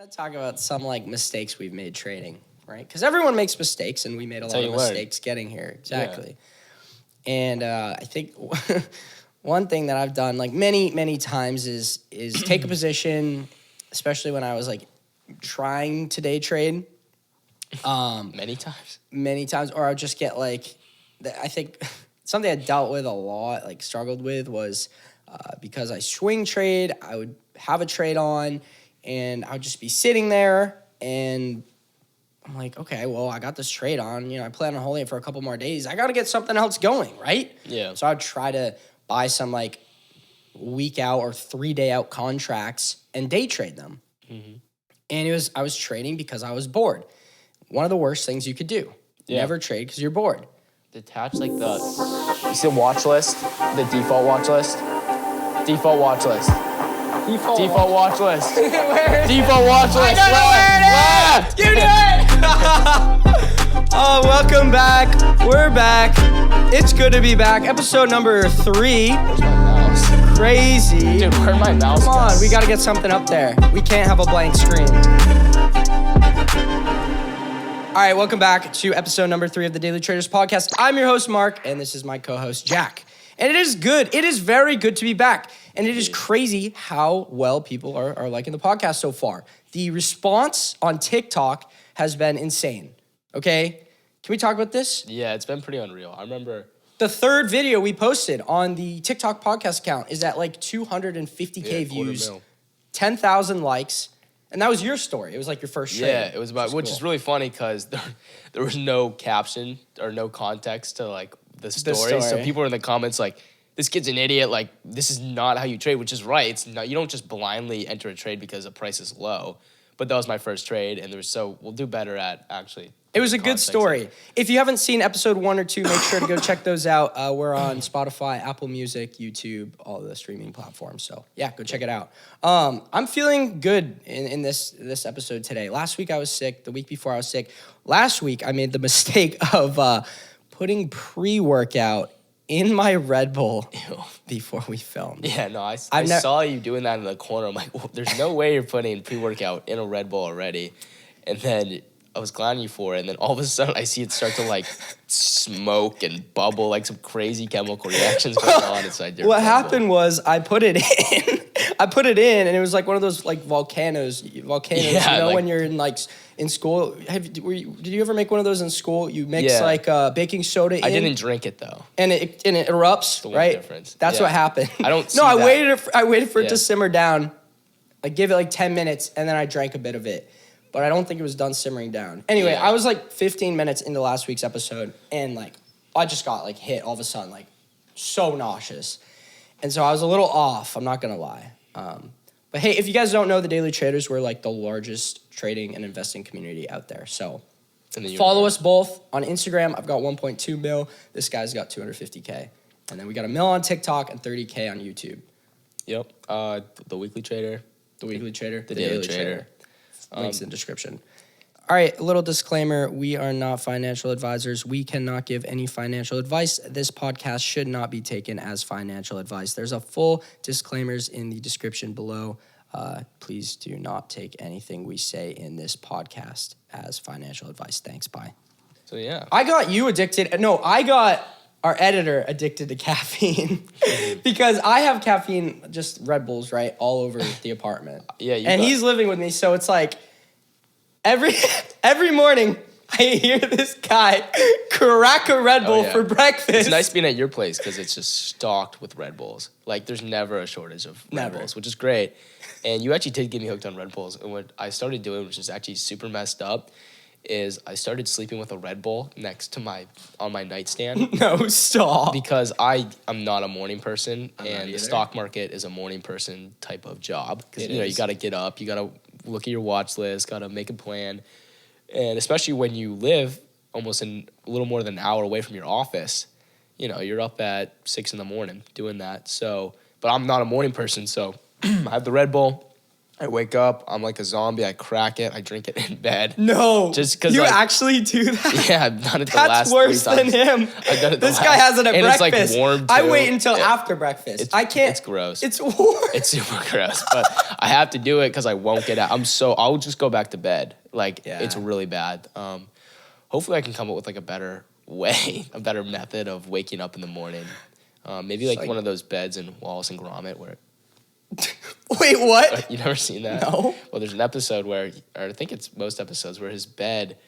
want to talk about some like mistakes we've made trading, right? Because everyone makes mistakes, and we made a lot of mistakes getting here. Exactly. Yeah. And I think one thing that I've done like many times is take a position, especially when I was like trying to day trade. Many times, or I'll just get like, I think something I dealt with a lot, like struggled with, was because I swing trade, I would have a trade on, and I would just be sitting there, and I'm like, okay, well, I got this trade on, I plan on holding it for a couple more days. I got to get something else going, right? Yeah. So I'd try to buy some like week out or 3 day out contracts and day trade them. Mm-hmm. And I was trading because I was bored. One of the worst things you could do. Yeah. Never trade because you're bored. Detach like you see the watch list, the default watch list. Default watch list. Default watch list. Where is Default watch list. I don't know where it is. You do it. Oh, welcome back. We're back. It's good to be back. Episode number 3. Where's my mouse? Crazy. Dude, where'd my mouse go? Come on, we got to get something up there. We can't have a blank screen. All right, welcome back to episode number 3 of the Daily Traders Podcast. I'm your host, Mark, and this is my co-host, Jack. And it is good. It is very good to be back. And it is crazy how well people are liking the podcast so far. The response on TikTok has been insane, okay? Can we talk about this? Yeah, it's been pretty unreal. I remember... The third video we posted on the TikTok podcast account is at like 250K views, 10,000 likes. And that was your story. It was like your first trade. Yeah, it was about, which is really funny because there was no caption or no context to like the story. So people were in the comments like, this kid's an idiot. Like, this is not how you trade, which is right. It's not, you don't just blindly enter a trade because the price is low. But that was my first trade, and we'll do better at actually. It was a good story. If you haven't seen episode 1 or 2, make sure to go check those out. We're on Spotify, Apple Music, YouTube, all the streaming platforms. So yeah, go check it out. I'm feeling good in this episode today. Last week I was sick. The week before I was sick. Last week I made the mistake of putting pre-workout in my Red Bull before we filmed. Yeah, no, I saw you doing that in the corner. I'm like, well, there's no way you're putting pre-workout in a Red Bull already. And then I was glad you for it, and then all of a sudden I see it start to like smoke and bubble, like some crazy chemical reactions going on inside your What happened was I put it in, and it was like one of those like volcanoes. Yeah, when you're in school. Did you ever make one of those in school? You mix like baking soda in. I didn't drink it though. And it erupts, right? Difference. That's what happened. I don't see I that. waited for it to simmer down. I gave it like 10 minutes, and then I drank a bit of it. But I don't think it was done simmering down. Anyway, I was like 15 minutes into last week's episode, and like I just got like hit all of a sudden, like so nauseous. And so I was a little off, I'm not gonna lie. But hey, if you guys don't know, the Daily Traders, we're like the largest trading and investing community out there. So follow us both on Instagram. I've got 1.2 mil. This guy's got 250K. And then we got a mil on TikTok and 30K on YouTube. Yep. The Weekly Trader. The Weekly Trader. The Daily Trader. Links in the description. All right, a little disclaimer. We are not financial advisors. We cannot give any financial advice. This podcast should not be taken as financial advice. There's a full disclaimers in the description below. Please do not take anything we say in this podcast as financial advice. Thanks, bye. So yeah. I got you addicted. No, I got our editor addicted to caffeine because I have caffeine, just Red Bulls, right, all over the apartment. Yeah, he's living with me, so it's like every morning I hear this guy crack a Red Bull for breakfast. It's nice being at your place because it's just stocked with Red Bulls. Like there's never a shortage of Red Bulls, which is great. And you actually did get me hooked on Red Bulls. And what I started doing, which is actually super messed up, is I started sleeping with a Red Bull on my nightstand. No, stop. Because I'm not a morning person, and the stock market is a morning person type of job. Because you got to get up, you got to look at your watch list, got to make a plan, and especially when you live almost a little more than an hour away from your office, you're up at 6 a.m. doing that. So, but I'm not a morning person, so I have the Red Bull. I wake up, I'm like a zombie. I crack it, I drink it in bed. No, just because you actually do that. Yeah, I've done it the That's last worse 3 times. than him. I've done it This guy has it at and breakfast. It's like warm too. I wait until after breakfast. I can't. It's gross. It's warm. It's super gross, but I have to do it because I won't get out. I'll just go back to bed. Like it's really bad. Hopefully I can come up with like a better way, a better method of waking up in the morning. Maybe like one of those beds in Wallace and Gromit where. Wait, what? You never seen that? No. Well, there's an episode where, or I think it's most episodes where his bed,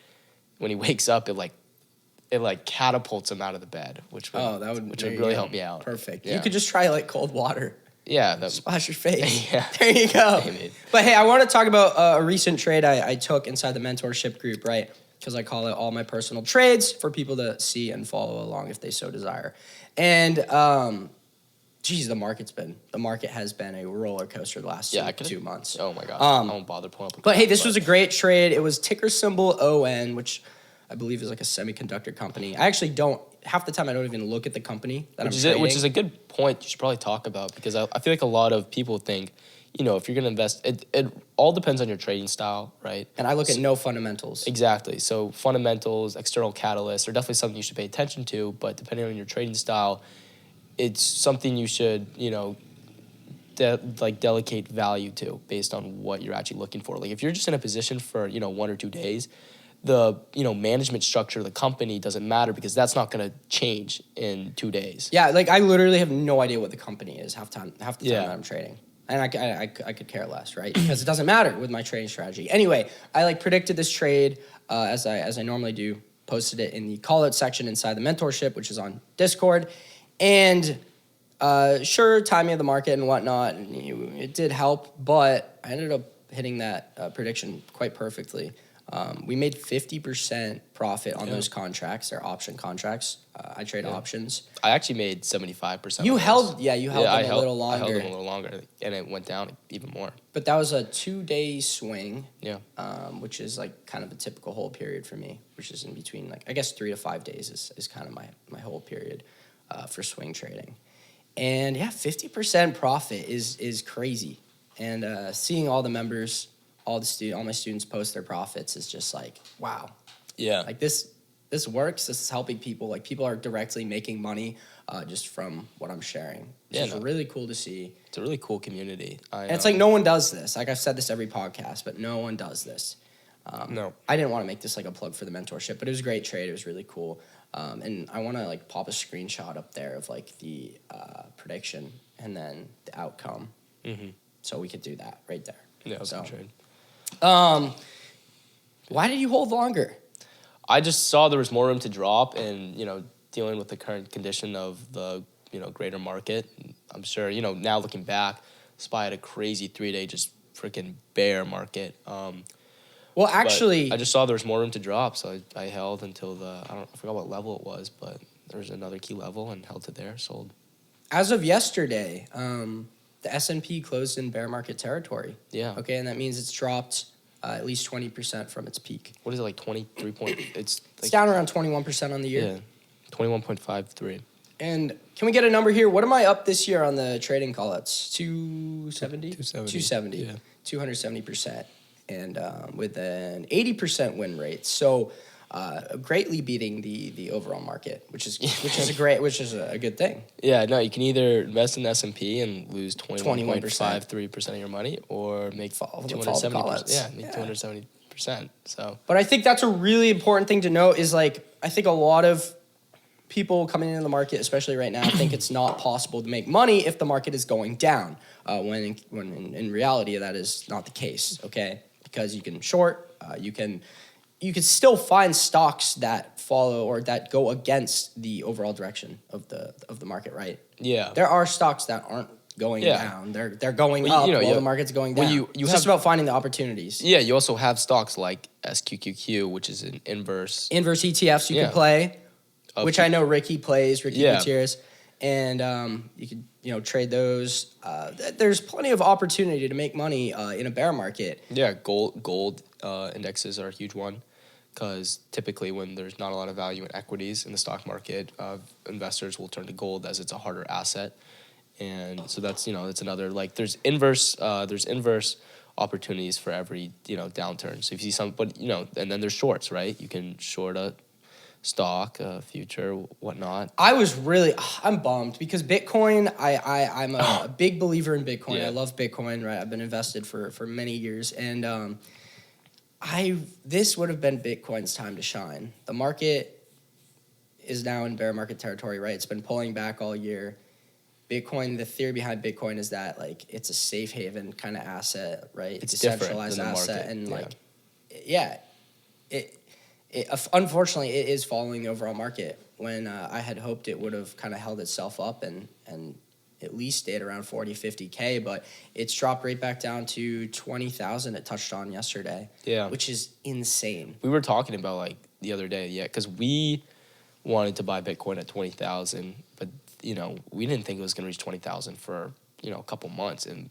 when he wakes up, it catapults him out of the bed, which would really help me out. Perfect. Yeah. You could just try like cold water. Yeah. Splash your face. Yeah. There you go. Maybe. But hey, I want to talk about a recent trade I took inside the mentorship group, right? Because I call it all my personal trades for people to see and follow along if they so desire. And geez, the market has been a roller coaster the last 2 months. Oh my God. I won't bother pulling up. But hey, this was a great trade. It was ticker symbol ON, which I believe is like a semiconductor company. I actually half the time I don't even look at the company that I'm trading. Which is a good point you should probably talk about, because I feel like a lot of people think, if you're going to invest, it all depends on your trading style, right? And I look at no fundamentals. Exactly. So fundamentals, external catalysts are definitely something you should pay attention to, but depending on your trading style, it's something you should, delegate value to based on what you're actually looking for. Like if you're just in a position for, 1 or 2 days, the, management structure of the company doesn't matter because that's not going to change in 2 days. Yeah, like I literally have no idea what the company is half the time that I'm trading. And I could care less, right? Because it doesn't matter with my trading strategy. Anyway, I predicted this trade as I normally do, posted it in the call out section inside the mentorship, which is on Discord. And sure, timing of the market and whatnot, it did help, but I ended up hitting that prediction quite perfectly. We made 50% profit on those contracts. They're option contracts. I trade options. I actually made 75%. You held them a little longer. I held them a little longer, and it went down even more. But that was a 2-day swing. Yeah. Which is like kind of a typical hold period for me, which is in between I guess 3 to 5 days is kind of my hold period for swing trading. And 50% profit is crazy. And seeing all the members, all my students post their profits is just like, wow. Yeah. Like this works. This is helping people. Like people are directly making money just from what I'm sharing. It's really cool to see. It's a really cool community. And it's like no one does this. Like I've said this every podcast, but no one does this. No. I didn't want to make this like a plug for the mentorship, but it was a great trade. It was really cool. And I want to like pop a screenshot up there of like the prediction and then the outcome. Mm-hmm. So we could do that right there. Yeah, it was a good trade. Why did you hold longer? I just saw there was more room to drop, and dealing with the current condition of the greater market. I'm sure now looking back, SPY had a crazy 3-day just freaking bear market. Well, actually, I just saw there was more room to drop, so I held until I forgot what level it was, but there was another key level and held it there, sold. As of yesterday, the S&P closed in bear market territory. Yeah. Okay, and that means it's dropped at least 20% from its peak. What is it, like 23 point? It's down around 21% on the year. Yeah, 21.53. And can we get a number here? What am I up this year on the trading call-outs? 270? 270. Yeah. 270%. And with an 80% win rate. So greatly beating the overall market, which is a good thing. Yeah, no, you can either invest in the S&P and lose 21.53% of your money, or make 270%. Yeah, make 270%. So, but I think that's a really important thing to note. Is like I think a lot of people coming into the market, especially right now, think it's not possible to make money if the market is going down. When in reality that is not the case. Okay, because you can short, you can still find stocks that follow or that go against the overall direction of the market, right? Yeah. There are stocks that aren't going down. They're going up while the market's going down. It's just about finding the opportunities. Yeah, you also have stocks like SQQQ, which is an inverse ETFs you could play, which I know Ricky plays, Ricky Gutierrez. And you could trade those. There's plenty of opportunity to make money in a bear market. Yeah, gold indexes are a huge one, because typically when there's not a lot of value in equities in the stock market, investors will turn to gold as it's a harder asset. And so that's that's another, like there's inverse opportunities for every, downturn. So if you see some, but, and then there's shorts, right? You can short a stock, future, whatnot. I'm bummed because Bitcoin, I'm a big believer in Bitcoin. Yeah. I love Bitcoin, right? I've been invested for many years, and this would have been Bitcoin's time to shine. The market is now in bear market territory, right? It's been pulling back all year. Bitcoin, the theory behind Bitcoin is that like it's a safe haven kind of asset, right? It's decentralized different than the asset, market. and unfortunately it is following the overall market. When I had hoped it would have kind of held itself up and at least stayed around 40, 50K, but it's dropped right back down to 20,000 it touched on yesterday. Yeah. Which is insane. We were talking about like the other day, because we wanted to buy Bitcoin at 20,000, but we didn't think it was going to reach 20,000 for a couple months, and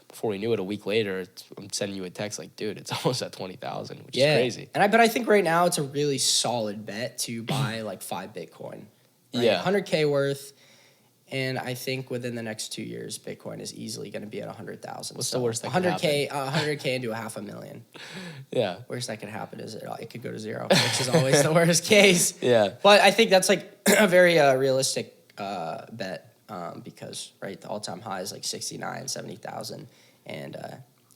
before we knew it, a week later, I'm sending you a text like, dude, it's almost at 20,000, which is crazy. But I think right now it's a really solid bet to buy like 5 Bitcoin. Right? Yeah, 100K worth. And I think within the next 2 years, Bitcoin is easily going to be at 100,000. What's the worst that could happen? 100K into $500,000. Yeah. Worst that could happen is it could go to 0, which is always the worst case. Yeah. But I think that's like a very realistic bet because, right, the all-time high is like 69, 70,000. And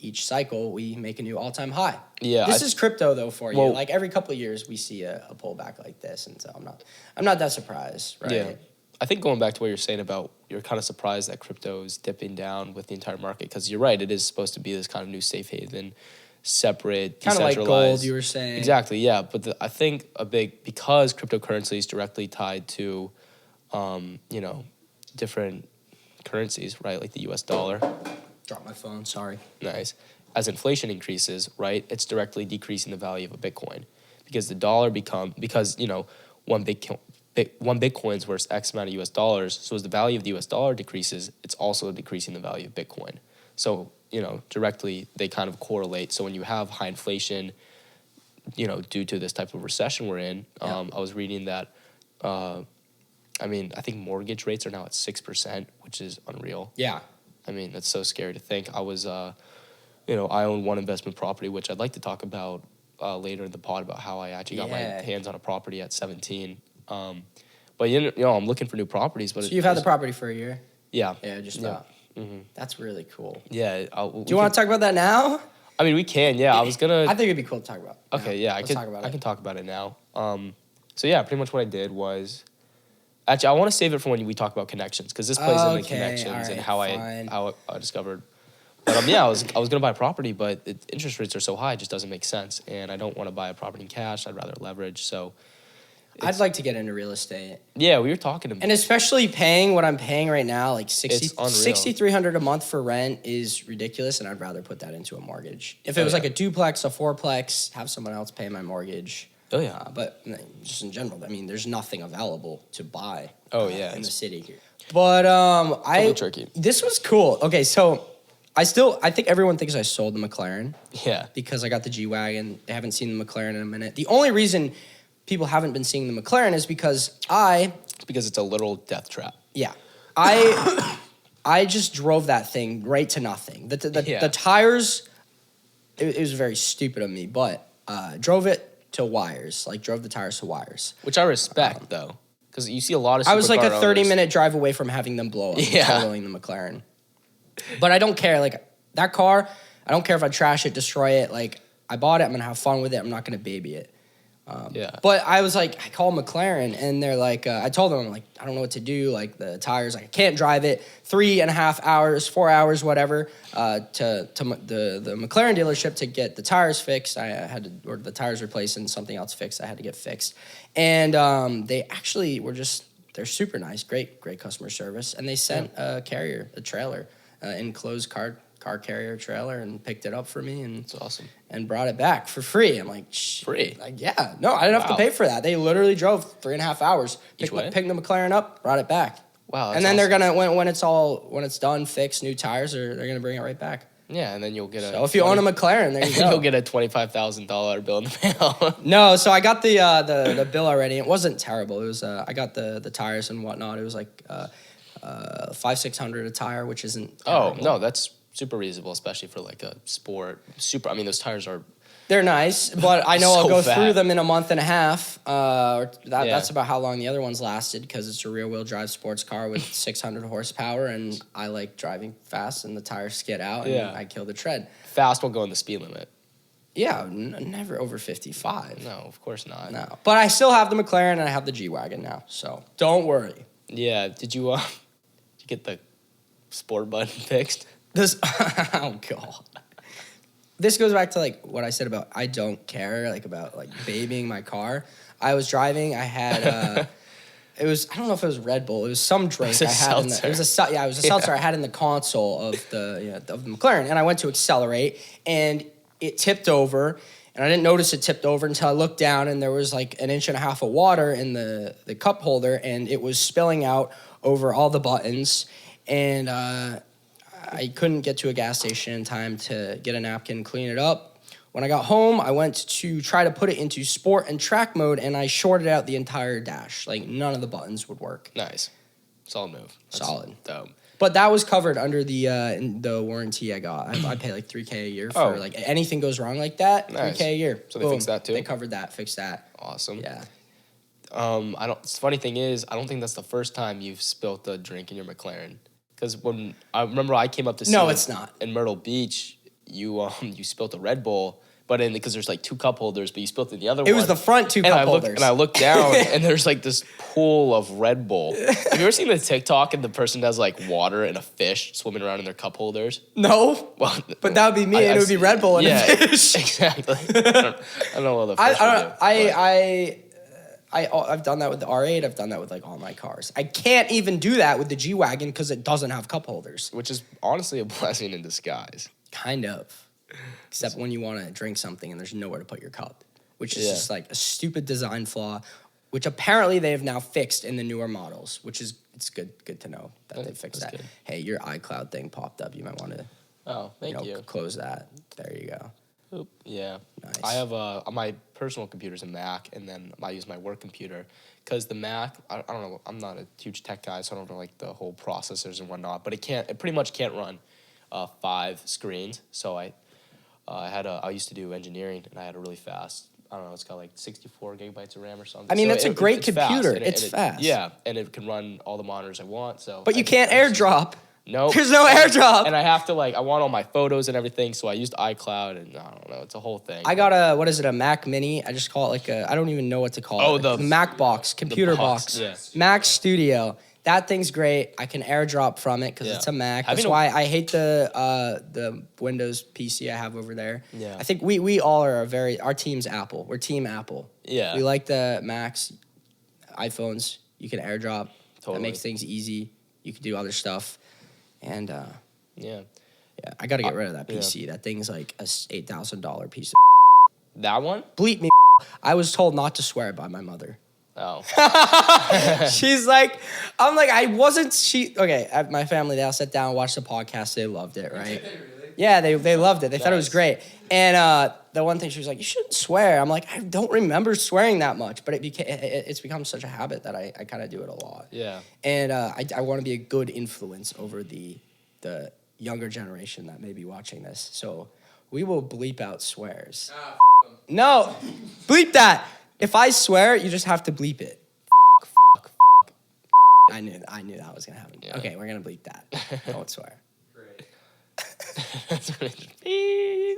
each cycle, we make a new all-time high. Yeah. This is crypto, though, for you. Well, like every couple of years, we see a pullback like this. And so I'm not that surprised, right? Yeah. I think going back to what you're saying about you're kind of surprised that crypto is dipping down with the entire market, because you're right, it is supposed to be this kind of new safe haven, separate, kind of like gold, you were saying. Exactly, yeah. But I think because cryptocurrency is directly tied to, different currencies, right? Like the U.S. dollar. Drop my phone, sorry. Nice. As inflation increases, right, it's directly decreasing the value of a Bitcoin, because the dollar one Bitcoin's worth X amount of US dollars. So as the value of the US dollar decreases, it's also decreasing the value of Bitcoin. So, directly they kind of correlate. So when you have high inflation, due to this type of recession we're in, I was reading that, I think mortgage rates are now at 6%, which is unreal. Yeah. That's so scary to think. I was, I own one investment property, which I'd like to talk about later in the pod about how I actually got my hands on a property at 17. But I'm looking for new properties. But so you've had the property for a year? Yeah. Yeah, just about. Mm-hmm. That's really cool. Yeah. Do you want to talk about that now? We can. Yeah, I was gonna. I think it'd be cool to talk about. Okay. Yeah, I can talk about it now. So yeah, pretty much what I did was, actually, I want to save it for when we talk about connections, because this plays into connections and how I discovered. But I was gonna buy a property, but interest rates are so high, it just doesn't make sense, and I don't want to buy a property in cash. I'd rather leverage. So I'd like to get into real estate. Yeah, we were talking about, and especially paying what I'm paying right now, like $6,300 a month for rent is ridiculous, and I'd rather put that into a mortgage. If it was like a duplex, a fourplex, have someone else pay my mortgage. Oh yeah, but just in general, there's nothing available to buy. In the city here. But tricky. This was cool. Okay, so I think everyone thinks I sold the McLaren. Yeah, because I got the G-Wagon. They haven't seen the McLaren in a minute. The only reason people haven't been seeing the McLaren is because it's a literal death trap. Yeah. I just drove that thing right to nothing. The tires, it was very stupid of me, but drove it to wires, drove the tires to wires. Which I respect, though, because you see a lot of supercar I was like a 30-minute owners. drive away from having them blow up, totaling the McLaren. But I don't care. That car, I don't care if I trash it, destroy it. I bought it. I'm going to have fun with it. I'm not going to baby it. But I was I called McLaren, and they're I told them, I don't know what to do. The tires, I can't drive it 3.5 hours, 4 hours, whatever, to the McLaren dealership to get the tires fixed. I had to order the tires replaced and something else fixed I had to get fixed. And they actually they're super nice, great customer service. And they sent a trailer, enclosed car carrier trailer, and picked it up for me, and it's awesome, and brought it back for free. I'm like, free? Yeah, no, I didn't have to pay for that. They literally drove 3.5 hours, picked the McLaren up, brought it back. Wow, and then they're gonna when it's done, fix new tires, or they're gonna bring it right back. Yeah, and then you'll get So if you own a McLaren, there you go. You'll get a $25,000 bill in the mail. No, so I got the bill already. It wasn't terrible. It was I got the tires and whatnot. It was $500-600 a tire, which isn't terrible. Oh no, that's super reasonable, especially for like a sport. I mean, those tires are. They're nice, but I know So I'll go fat. through them in a month and a half. That's about how long the other ones lasted because it's a rear-wheel drive sports car with 600 horsepower, and I like driving fast, and the tires skid out, and I kill the tread. Fast won't go in the speed limit. Yeah, never over 55. No, of course not. No, but I still have the McLaren, and I have the G-Wagon now, so don't worry. Yeah, did you get the sport button fixed? Oh, God. This goes back to, like, what I said about I don't care, like, about, like, babying my car. I was driving. I had, I don't know if it was Red Bull. It was some drink I had in the, it was a seltzer I had in the console of the McLaren. And I went to accelerate, and it tipped over. And I didn't notice it tipped over until I looked down, and there was, like, 1.5 inches of water in the cup holder, and it was spilling out over all the buttons. And, I couldn't get to a gas station in time to get a napkin and clean it up. When I got home, I went to try to put it into sport and track mode, and I shorted out the entire dash. Like, none of the buttons would work. Nice. Solid move. That's Solid. Dope. But that was covered under the warranty I got. I pay like $3,000 a year for like anything goes wrong like that. Nice. $3,000 a year. So they fixed that too? They covered that, fixed that. Awesome. Yeah. The funny thing is, I don't think that's the first time you've spilt a drink in your McLaren. Because when I remember I came up to see No, it's not. In Myrtle Beach, you spilt a Red Bull, but because there's like 2 cup holders, but you spilt in the other one. It was the front 2 cup holders. And I looked down, and there's like this pool of Red Bull. Have you ever seen the TikTok and the person does like water and a fish swimming around in their cup holders? No. Well, but that would be me, and it would be Red Bull and a fish. Exactly. I don't know what the fish would do. I've done that with the R8. I've done that with like all my cars. I can't even do that with the G-Wagon because it doesn't have cup holders. Which is honestly a blessing in disguise. Kind of. Except when you want to drink something and there's nowhere to put your cup, which is just like a stupid design flaw, which apparently they have now fixed in the newer models, which is it's good to know that they fixed that. Good. Hey, your iCloud thing popped up. You might want to thank you. Close that. There you go. Oop. Yeah. Nice. I have my personal computer's a Mac, and then I use my work computer because the Mac, I don't know, I'm not a huge tech guy, so I don't know like the whole processors and whatnot, but it pretty much can't run 5 screens. So I used to do engineering, and I had a really fast, I don't know, it's got like 64 gigabytes of RAM or something. I mean, so that's a great computer. It's fast. Yeah, and it can run all the monitors I want. So, but you can't AirDrop. No, there's no AirDrop, and I have to I want all my photos and everything, so I used iCloud, and I don't know, it's a whole thing. I got a Mac Mini. I just call it I don't even know what to call it. Oh, the Mac box, computer box. Yeah. Mac Studio. That thing's great. I can AirDrop from it because it's a Mac. That's why I hate the Windows PC I have over there. Yeah. I think we all are our team's Apple. We're Team Apple. Yeah. We like the Macs, iPhones. You can AirDrop. Totally. That makes things easy. You can do other stuff. And yeah, I got to get rid of that PC. That thing's like a $8,000 piece of that one? Bleep me. I was told not to swear by my mother. Oh. She's like, I'm like, I wasn't, at my family, they all sat down and watched the podcast. They loved it, right? Really? Yeah, they loved it. They thought it was great. And the one thing she was like, you shouldn't swear. I'm like, I don't remember swearing that much, but it's become such a habit that I kind of do it a lot. Yeah. And I want to be a good influence over the younger generation that may be watching this. So we will bleep out swears. No, bleep that. If I swear, you just have to bleep it. I knew that was gonna happen. Yeah. Okay, we're gonna bleep that. Don't swear. Great.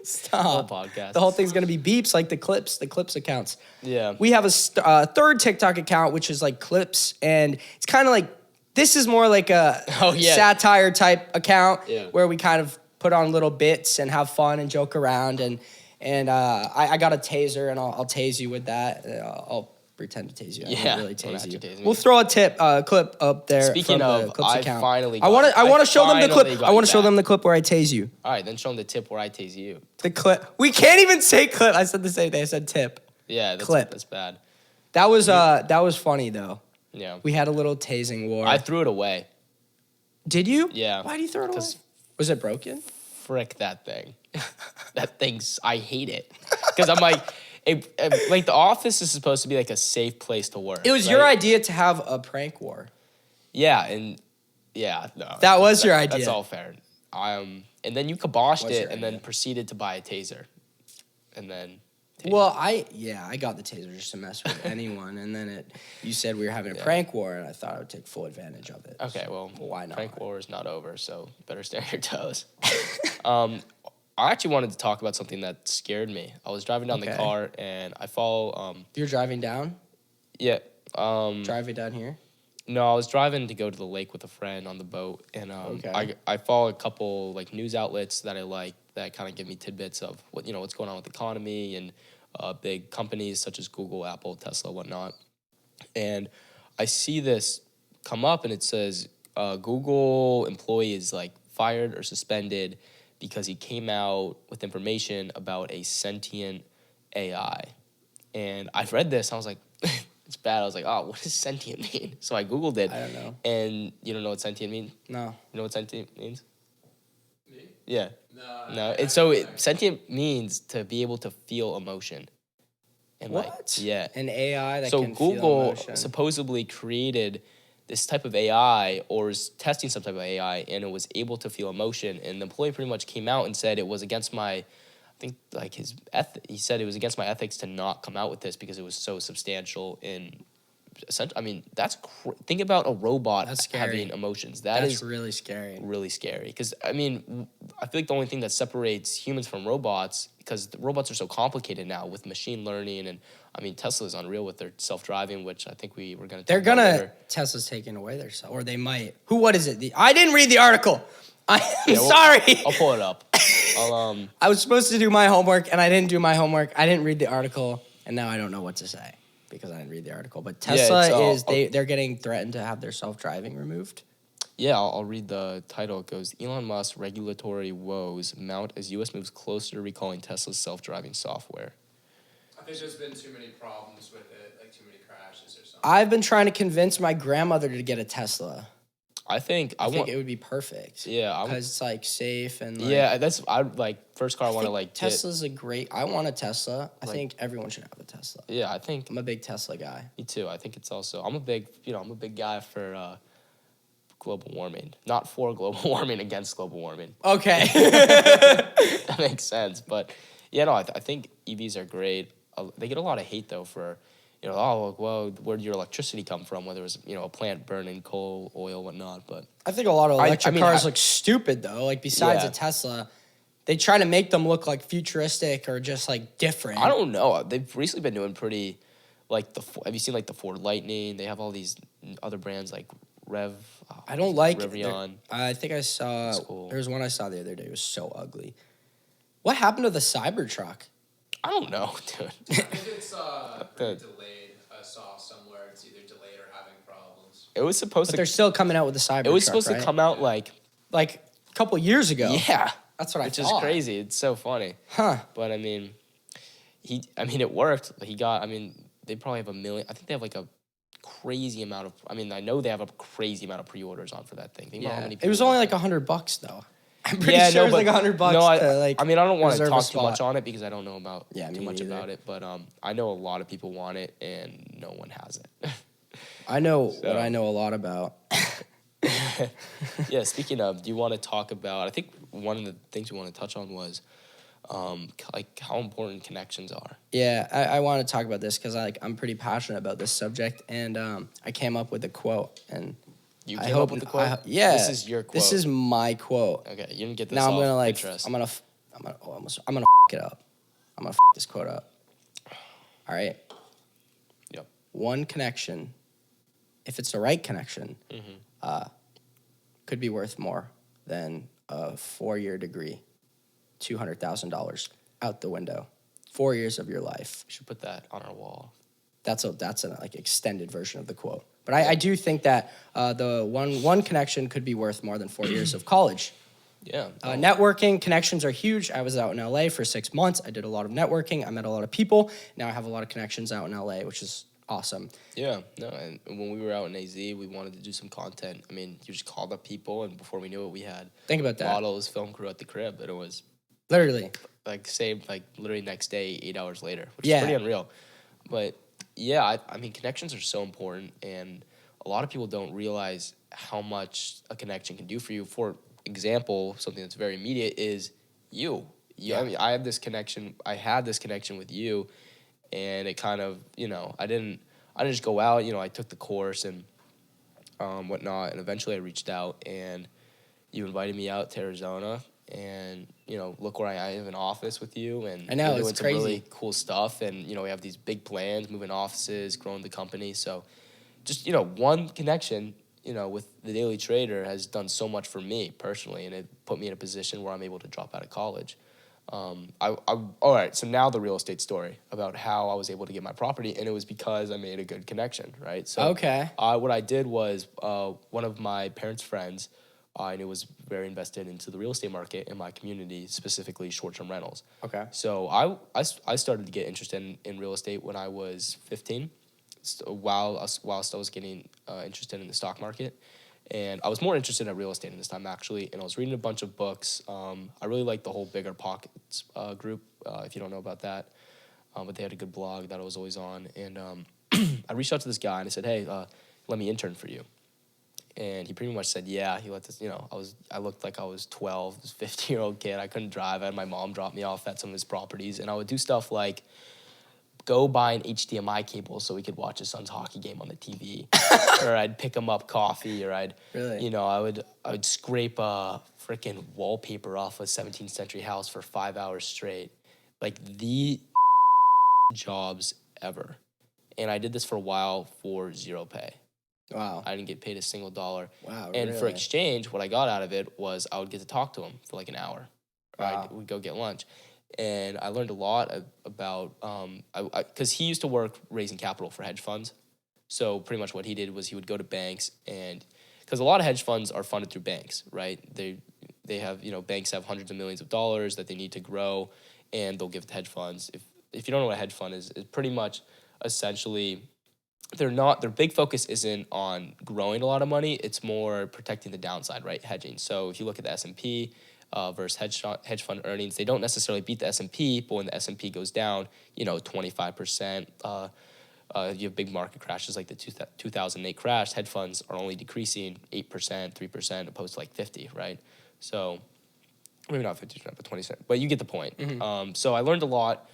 Stop. Whole podcast. The whole thing's gonna be beeps like the clips accounts. Yeah. We have a third TikTok account which is like clips, and it's kind of like this is more like a satire type account where we kind of put on little bits and have fun and joke around and I got a taser, and I'll tase you with that. I'll pretend to tase you. I won't really tase you. We'll throw a clip up there. Speaking from of, the clips account. I want to show them the clip. I want to show them the clip where I tase you. All right, then show them the tip where I tase you. The clip. We can't even say clip. I said the same thing. I said tip. Yeah, clip. That's bad. That was funny though. Yeah. We had a little tasing war. I threw it away. Did you? Yeah. Why did you throw it away? Was it broken? Frick that thing. I hate it. Because I'm like, like the office is supposed to be like a safe place to work. It was your idea to have a prank war. Yeah, and no. That was your idea. That's all fair. And then you kiboshed What's it your and then idea? proceeded to buy a taser. And then... Well, I got the taser just to mess with anyone, and then you said we were having a prank war, and I thought I would take full advantage of it. Okay, well, why not? Prank war is not over, so better stay on your toes. I actually wanted to talk about something that scared me. I was driving down the car, and I follow... You're driving down? Yeah. Driving down here? No, I was driving to go to the lake with a friend on the boat, and I follow a couple like news outlets that I like that kind of give me tidbits of what's going on with the economy and big companies such as Google, Apple, Tesla, whatnot. And I see this come up, and it says Google employee is like fired or suspended because he came out with information about a sentient AI. And I read this, I was like, it's bad. I was like, oh, what does sentient mean? So I Googled it. I don't know. And you don't know what sentient means? No. You know what sentient means? Me? Yeah. No. Sentient means to be able to feel emotion. And What? Yeah. An AI that So can feel Google emotion. supposedly created this type of AI or is testing some type of AI, and it was able to feel emotion. And the employee pretty much came out and said it was against my, I think like he said it was against my ethics to not come out with this because it was so substantial in. I mean, think about a robot having emotions. That's really scary. Really scary. Because, I mean, I feel like the only thing that separates humans from robots, because the robots are so complicated now with machine learning, and, I mean, Tesla's unreal with their self-driving, which I think we were going to talk about later. Tesla's taking away their self, or they might. What is it? I didn't read the article. I'm sorry. I'll pull it up. I was supposed to do my homework, and I didn't do my homework. I didn't read the article, and now I don't know what to say. Because I didn't read the article, but Tesla they're getting threatened to have their self-driving removed. Yeah, I'll read the title. It goes, Elon Musk regulatory woes mount as U.S. moves closer to recalling Tesla's self-driving software. I think there's been too many problems with it, like too many crashes or something. I've been trying to convince my grandmother to get a Tesla. I think it would be perfect. Yeah, because it's like safe and first car I want to like Tesla's I want a Tesla. I think everyone should have a Tesla. Yeah, I think I'm a big Tesla guy. Me too. I think it's also I'm a big guy for global warming. Not for global warming, against global warming. Okay. That makes sense. But yeah, no, I think EVs are great. They get a lot of hate though for where'd your electricity come from? Whether it was, a plant burning coal, oil, whatnot. But I think a lot of electric cars look stupid though. Like besides a Tesla, they try to make them look like futuristic or just like different. I don't know. They've recently been doing pretty, have you seen like the Ford Lightning? They have all these other brands like I don't like Rivian. I think I saw, cool. There was one I saw the other day. It was so ugly. What happened to the Cybertruck? I don't know, dude. I think it's delayed. I saw somewhere it's either delayed or having problems. It was supposed to. They're still coming out with the Cybertruck. It was supposed to come out like a couple years ago. Yeah, that's what I thought. Which is crazy. It's so funny. Huh? But I mean, it worked. They probably have 1 million. I think they have like a crazy amount of. I know they have a crazy amount of pre-orders on for that thing. Think about how many it was only like $100 though. I'm pretty sure it was like $100 I don't want to talk too much on it because I don't know too much about it. But I know a lot of people want it and no one has it. I know what I know a lot about. Yeah, speaking of, do you want to talk about, I think one of the things we want to touch on was how important connections are. Yeah, I want to talk about this because I'm pretty passionate about this subject, and I came up with a quote, and you came up with the quote? Yeah, this is your quote. This is my quote. Okay, you didn't get this. Now I'm gonna Pinterest. I'm gonna f it up. I'm gonna f this quote up. All right. Yep. One connection, if it's the right connection, could be worth more than a 4-year degree. $200,000 out the window. 4 years of your life. We should put that on our wall. That's an extended version of the quote. But I do think that the one connection could be worth more than 4 years of college. Yeah. Networking connections are huge. I was out in LA for 6 months. I did a lot of networking. I met a lot of people. Now I have a lot of connections out in LA, which is awesome. Yeah. No, and when we were out in AZ, we wanted to do some content. You just called up people, and before we knew it, we had think about that models, film crew at the crib, and it was literally literally next day, 8 hours later, which is pretty unreal. But yeah, connections are so important, and a lot of people don't realize how much a connection can do for you for example, something that's very immediate, is you. I mean, I had this connection with you, and it kind of, I didn't just go out. I took the course and whatnot, and eventually I reached out, and you invited me out to Arizona, and look where I have an office with you, and I know, we're doing it's some crazy. really cool stuff, and we have these big plans, moving offices, growing the company. So just one connection with the Daily Trader has done so much for me personally, and it put me in a position where I'm able to drop out of college. All right, so now the real estate story about how I was able to get my property, and it was because I made a good connection, right? So Okay. what I did was one of my parents' friends I knew was very invested into the real estate market in my community, specifically short-term rentals. Okay. So I started to get interested in real estate when I was 15, whilst I was getting interested in the stock market. And I was more interested in real estate in this time, actually. And I was reading a bunch of books. I really liked the whole Bigger Pockets group, if you don't know about that. But they had a good blog that I was always on. And I reached out to this guy and I said, hey, let me intern for you. And he pretty much said, yeah. He let this, I looked like I was 12, this 15-year-old kid. I couldn't drive. I had my mom drop me off at some of his properties. And I would do stuff like go buy an HDMI cable so we could watch his son's hockey game on the TV. Or I'd pick him up coffee, or I'd, Really? I would scrape a freaking wallpaper off a 17th century house for 5 hours straight. Like the jobs ever. And I did this for a while for zero pay. Wow. I didn't get paid a single dollar. Wow, And for really? exchange, what I got out of it was I would get to talk to him for like an hour. Wow. We'd go get lunch. And I learned a lot about, because he used to work raising capital for hedge funds. So pretty much what he did was he would go to banks, and because a lot of hedge funds are funded through banks, right? They have, banks have hundreds of millions of dollars that they need to grow, and they'll give it to hedge funds. If you don't know what a hedge fund is, it's pretty much essentially their big focus isn't on growing a lot of money. It's more protecting the downside, right? Hedging. So if you look at the S&P versus hedge fund earnings, they don't necessarily beat the S&P, but when the S&P goes down, 25%. You have big market crashes like the 2008 crash. Hedge funds are only decreasing 8%, 3%, opposed to like 50, right? So maybe not 50%, but 20%. But you get the point. Mm-hmm. So I learned a lot.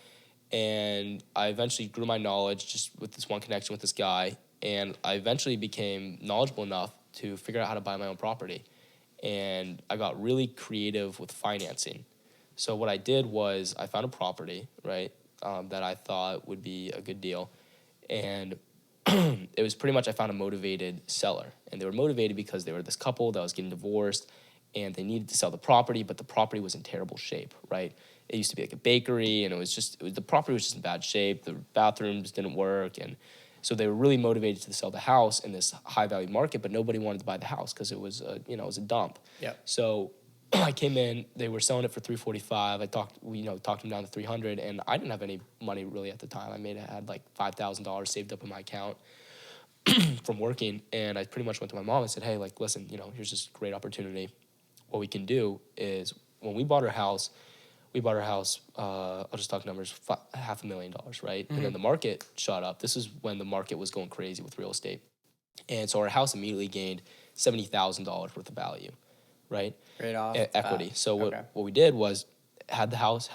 And I eventually grew my knowledge just with this one connection with this guy. And I eventually became knowledgeable enough to figure out how to buy my own property. And I got really creative with financing. So what I did was I found a property, right, that I thought would be a good deal. And it was pretty much I found a motivated seller. And they were motivated because they were this couple that was getting divorced, and they needed to sell the property, but the property was in terrible shape, right? It used to be like a bakery, and the property was just in bad shape. The bathrooms didn't work, and so they were really motivated to sell the house in this high value market, but nobody wanted to buy the house because it was it was a dump. Yeah. So I came in, they were selling it for $345. I talked them down to $300, and I didn't have any money really at the time. I had like $5,000 saved up in my account from working, and I pretty much went to my mom and said, hey, like, listen, here's this great opportunity. What we can do is when we bought our house, I'll just talk numbers, $500,000, right? Mm-hmm. And then the market shot up. This is when the market was going crazy with real estate. And so our house immediately gained $70,000 worth of value, right? Right off. Equity. So what we did was had the house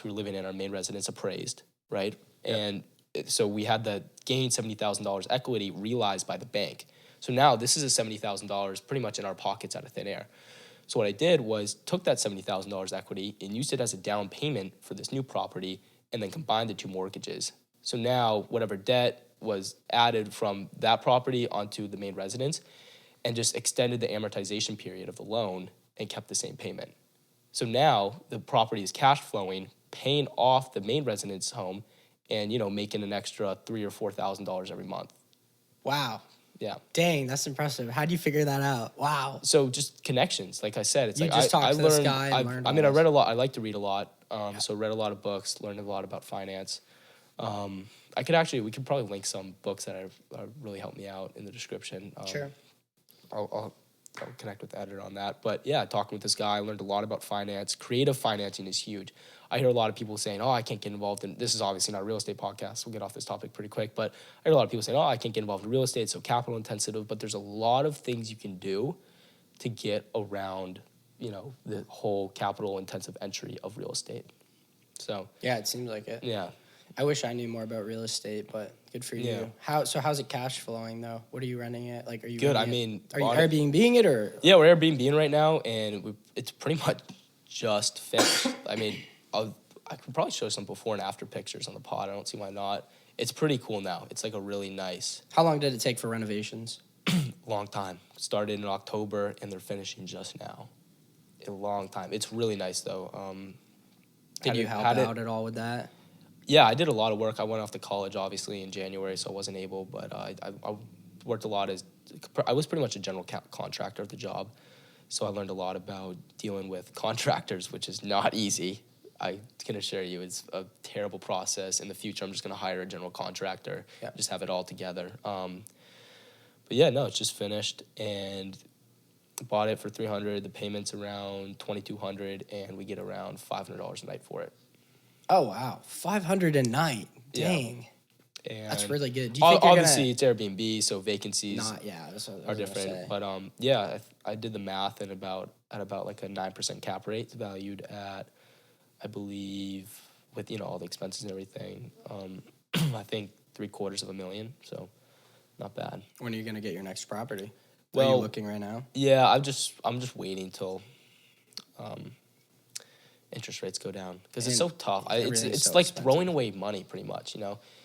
we were living in, our main residence, appraised, right? Yep. And so we had the gained $70,000 equity realized by the bank. So now this is a $70,000 pretty much in our pockets out of thin air. So what I did was took that $70,000 equity and used it as a down payment for this new property, and then combined the two mortgages. So now whatever debt was added from that property onto the main residence, and just extended the amortization period of the loan and kept the same payment. So now the property is cash flowing, paying off the main residence home, and making an extra $3,000 or $4,000 every month. Wow. Yeah. Dang, that's impressive. How'd you figure that out? Wow. So just connections. Like I said, it's You like just talked to this guy and learned all I read this. a lot. I like to read a lot. So read a lot of books, learned a lot about finance. We could probably link some books that have really helped me out in the description. Sure. I'll connect with the editor on that. But yeah, talking with this guy, I learned a lot about finance. Creative financing is huge. I hear a lot of people saying, oh, I can't get involved in, this is obviously not a real estate podcast. We'll get off this topic pretty quick. But I hear a lot of people saying, oh, I can't get involved in real estate. It's so capital intensive. But there's a lot of things you can do to get around the whole capital intensive entry of real estate. So Yeah, it seems like it. yeah. I wish I knew more about real estate, but good for Yeah. you. How's it cash flowing though? What are you renting it? Like, are you Good. renting are you Airbnb-ing it or? Yeah, we're Airbnb right now, and it's pretty much just finished. I mean, I could probably show some before and after pictures on the pod. I don't see why not. It's pretty cool now. It's like a really nice. How long did it take for renovations? Long time. Started in October, and they're finishing just now. A long time. It's really nice though. Did you help out at all with that? Yeah, I did a lot of work. I went off to college, obviously, in January, so I wasn't able. But I worked a lot I was pretty much a general contractor of the job. So I learned a lot about dealing with contractors, which is not easy. I can assure you it's a terrible process. In the future, I'm just going to hire a general contractor, just have it all together. But yeah, no, it's just finished, and bought it for $300. The payment's around $2,200, and we get around $500 a night for it. Oh wow, $500 a night. Dang, and that's really good. Do you think obviously it's Airbnb, so vacancies are different. But yeah, I did the math, and about like a 9% cap rate, it's valued at, I believe, with all the expenses and everything, I think $750,000. So not bad. When are you gonna get your next property? Well, are you looking right now? Yeah, I'm just waiting till interest rates go down because it's so tough. It's so like expensive. Throwing away money pretty much,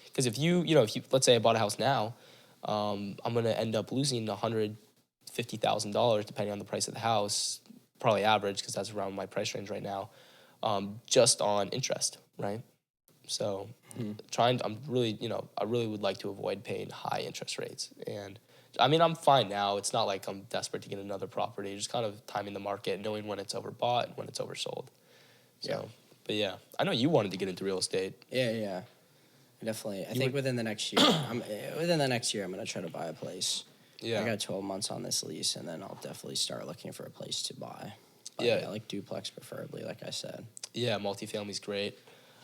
because if you let's say I bought a house now, I'm gonna end up losing $150,000 depending on the price of the house, probably average because that's around my price range right now, just on interest, right? So I'm really I really would like to avoid paying high interest rates. And I mean, I'm fine now. It's not like I'm desperate to get another property. Just kind of timing the market, knowing when it's overbought and when it's oversold. So, but yeah, I know you wanted to get into real estate. Yeah, definitely. I think within the next year, I'm gonna try to buy a place. Yeah, I got 12 months on this lease, and then I'll definitely start looking for a place to buy. Yeah, like duplex preferably, like I said. Yeah, multifamily's great.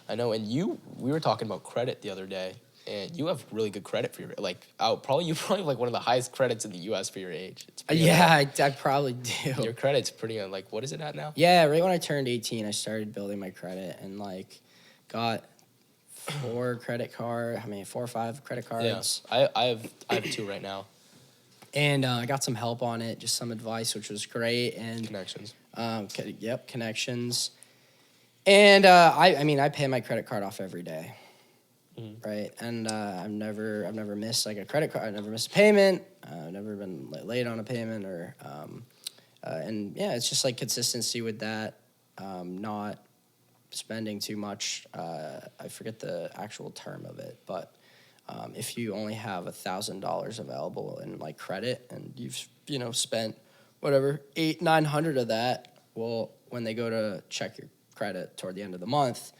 I know, and we were talking about credit the other day, and you have really good credit for your you probably like one of the highest credits in the U.S. for your age. I probably do. Your credit's pretty what is it at now? Yeah, right when I turned 18, I started building my credit and got 4 or 5 credit cards. Yeah, I have 2 right now. And I got some help on it, just some advice, which was great. And connections. Connections. And I pay my credit card off every day, right? And I've never missed a credit card. I've never missed a payment. I've never been late on a payment it's just consistency with that. Not spending too much. I forget the actual term of it, but if you only have $1,000 available in credit and you've spent whatever $800-900 of that, well, when they go to check your credit toward the end of the month,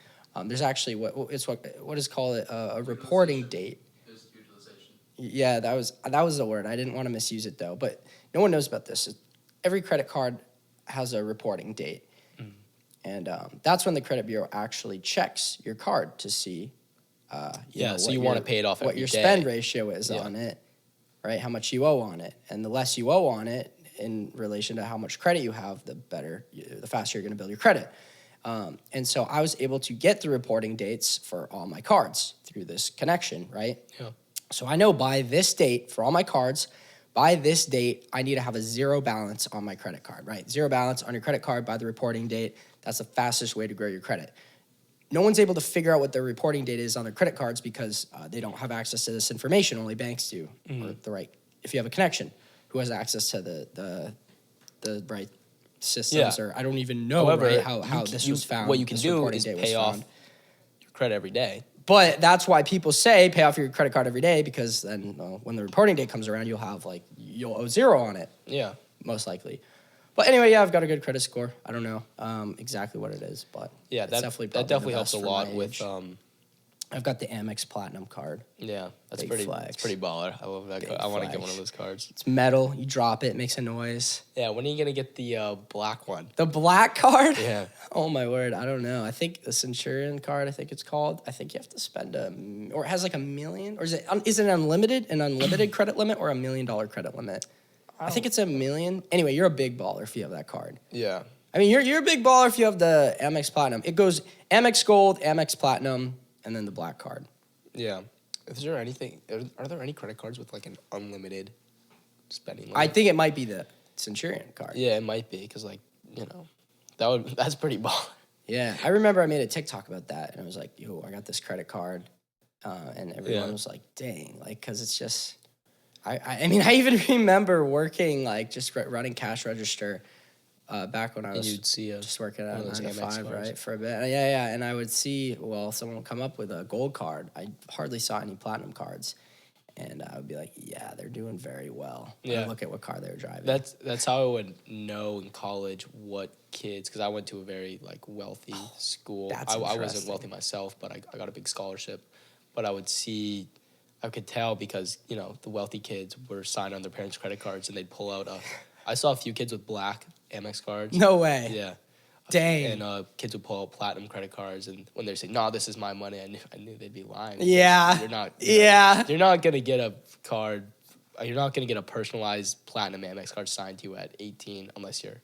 there's actually what is called a reporting date. Utilization. Yeah, that was the word. I didn't want to misuse it though, but no one knows about this. Every credit card has a reporting date, and that's when the credit bureau actually checks your card to see. So you want to pay it off every day. What your spend ratio is on it, right? How much you owe on it, and the less you owe on it in relation to how much credit you have, the faster you're going to build your credit. And so I was able to get the reporting dates for all my cards through this connection, right? Yeah. So I know by this date for all my cards, by this date, I need to have a 0 balance on my credit card, right? 0 balance on your credit card by the reporting date. That's the fastest way to grow your credit. No one's able to figure out what their reporting date is on their credit cards because they don't have access to this information. Only banks do, or if you have a connection, who has access to the right systems, or I don't even know. However, how this was found. What you can do is pay off your credit every day. But that's why people say pay off your credit card every day, because then when the reporting date comes around, you'll owe 0 on it. Yeah, most likely. But anyway, I've got a good credit score. I don't know exactly what it is, but that definitely helps a lot with. I've got the Amex Platinum card. Yeah, that's pretty baller. I love that. I want to get one of those cards. It's metal. You drop it, it makes a noise. Yeah, when are you gonna get the black one? The black card? Yeah. Oh my word, I don't know. I think the Centurion card, I think it's called. I think you have to spend or it has $1 million, or is it an unlimited credit limit, or $1 million credit limit? I think it's $1 million. Anyway, you're a big baller if you have that card. Yeah. I mean, you're a big baller if you have the Amex Platinum. It goes Amex Gold, Amex Platinum, and then the black card. Yeah. Is there anything? Are there any credit cards with like an unlimited spending limit? I think it might be the Centurion card. Yeah, it might be because that's pretty baller. Yeah, I remember I made a TikTok about that, and I was like, "Yo, I got this credit card," and everyone was like, "Dang!" Like, because it's just, I mean, I even remember working like just running cash register back when I was you'd see just working at 9 to 5, cards. right, for a bit. Yeah, and I would see, someone would come up with a gold card. I hardly saw any platinum cards, and I would be like, "Yeah, they're doing very well." Yeah, and look at what car they were driving. That's how I would know in college what kids, because I went to a very like wealthy school. I wasn't wealthy myself, but I got a big scholarship. But I could tell because the wealthy kids were signed on their parents' credit cards, and they'd pull out I saw a few kids with black Amex cards. No way. Yeah. Dang. And kids would pull out platinum credit cards, and when they say, "No, this is my money," I knew they'd be lying. Yeah. You're not. Yeah. You're not gonna get a card. You're not gonna get a personalized platinum Amex card signed to you at 18 unless you're,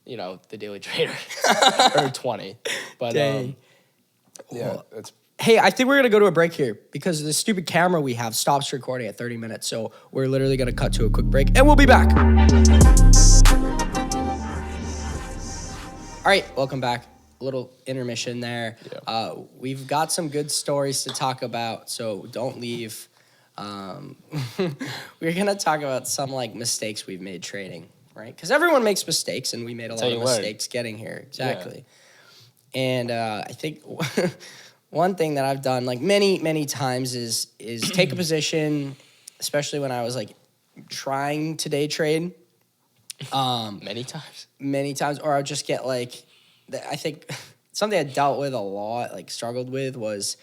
the Daily Trader or 20. But Dang. yeah, that's. Hey, I think we're going to go to a break here because the stupid camera we have stops recording at 30 minutes. So we're literally going to cut to a quick break and we'll be back. All right, welcome back. A little intermission there. Yeah. We've got some good stories to talk about, so don't leave. We're going to talk about some mistakes we've made trading, right? Because everyone makes mistakes and we made a lot of mistakes getting here. Exactly. Yeah. And I think... One thing that I've done many times is take a position, especially when I was trying to day trade. Many times, or I'll just get I think something I dealt with a lot, struggled with was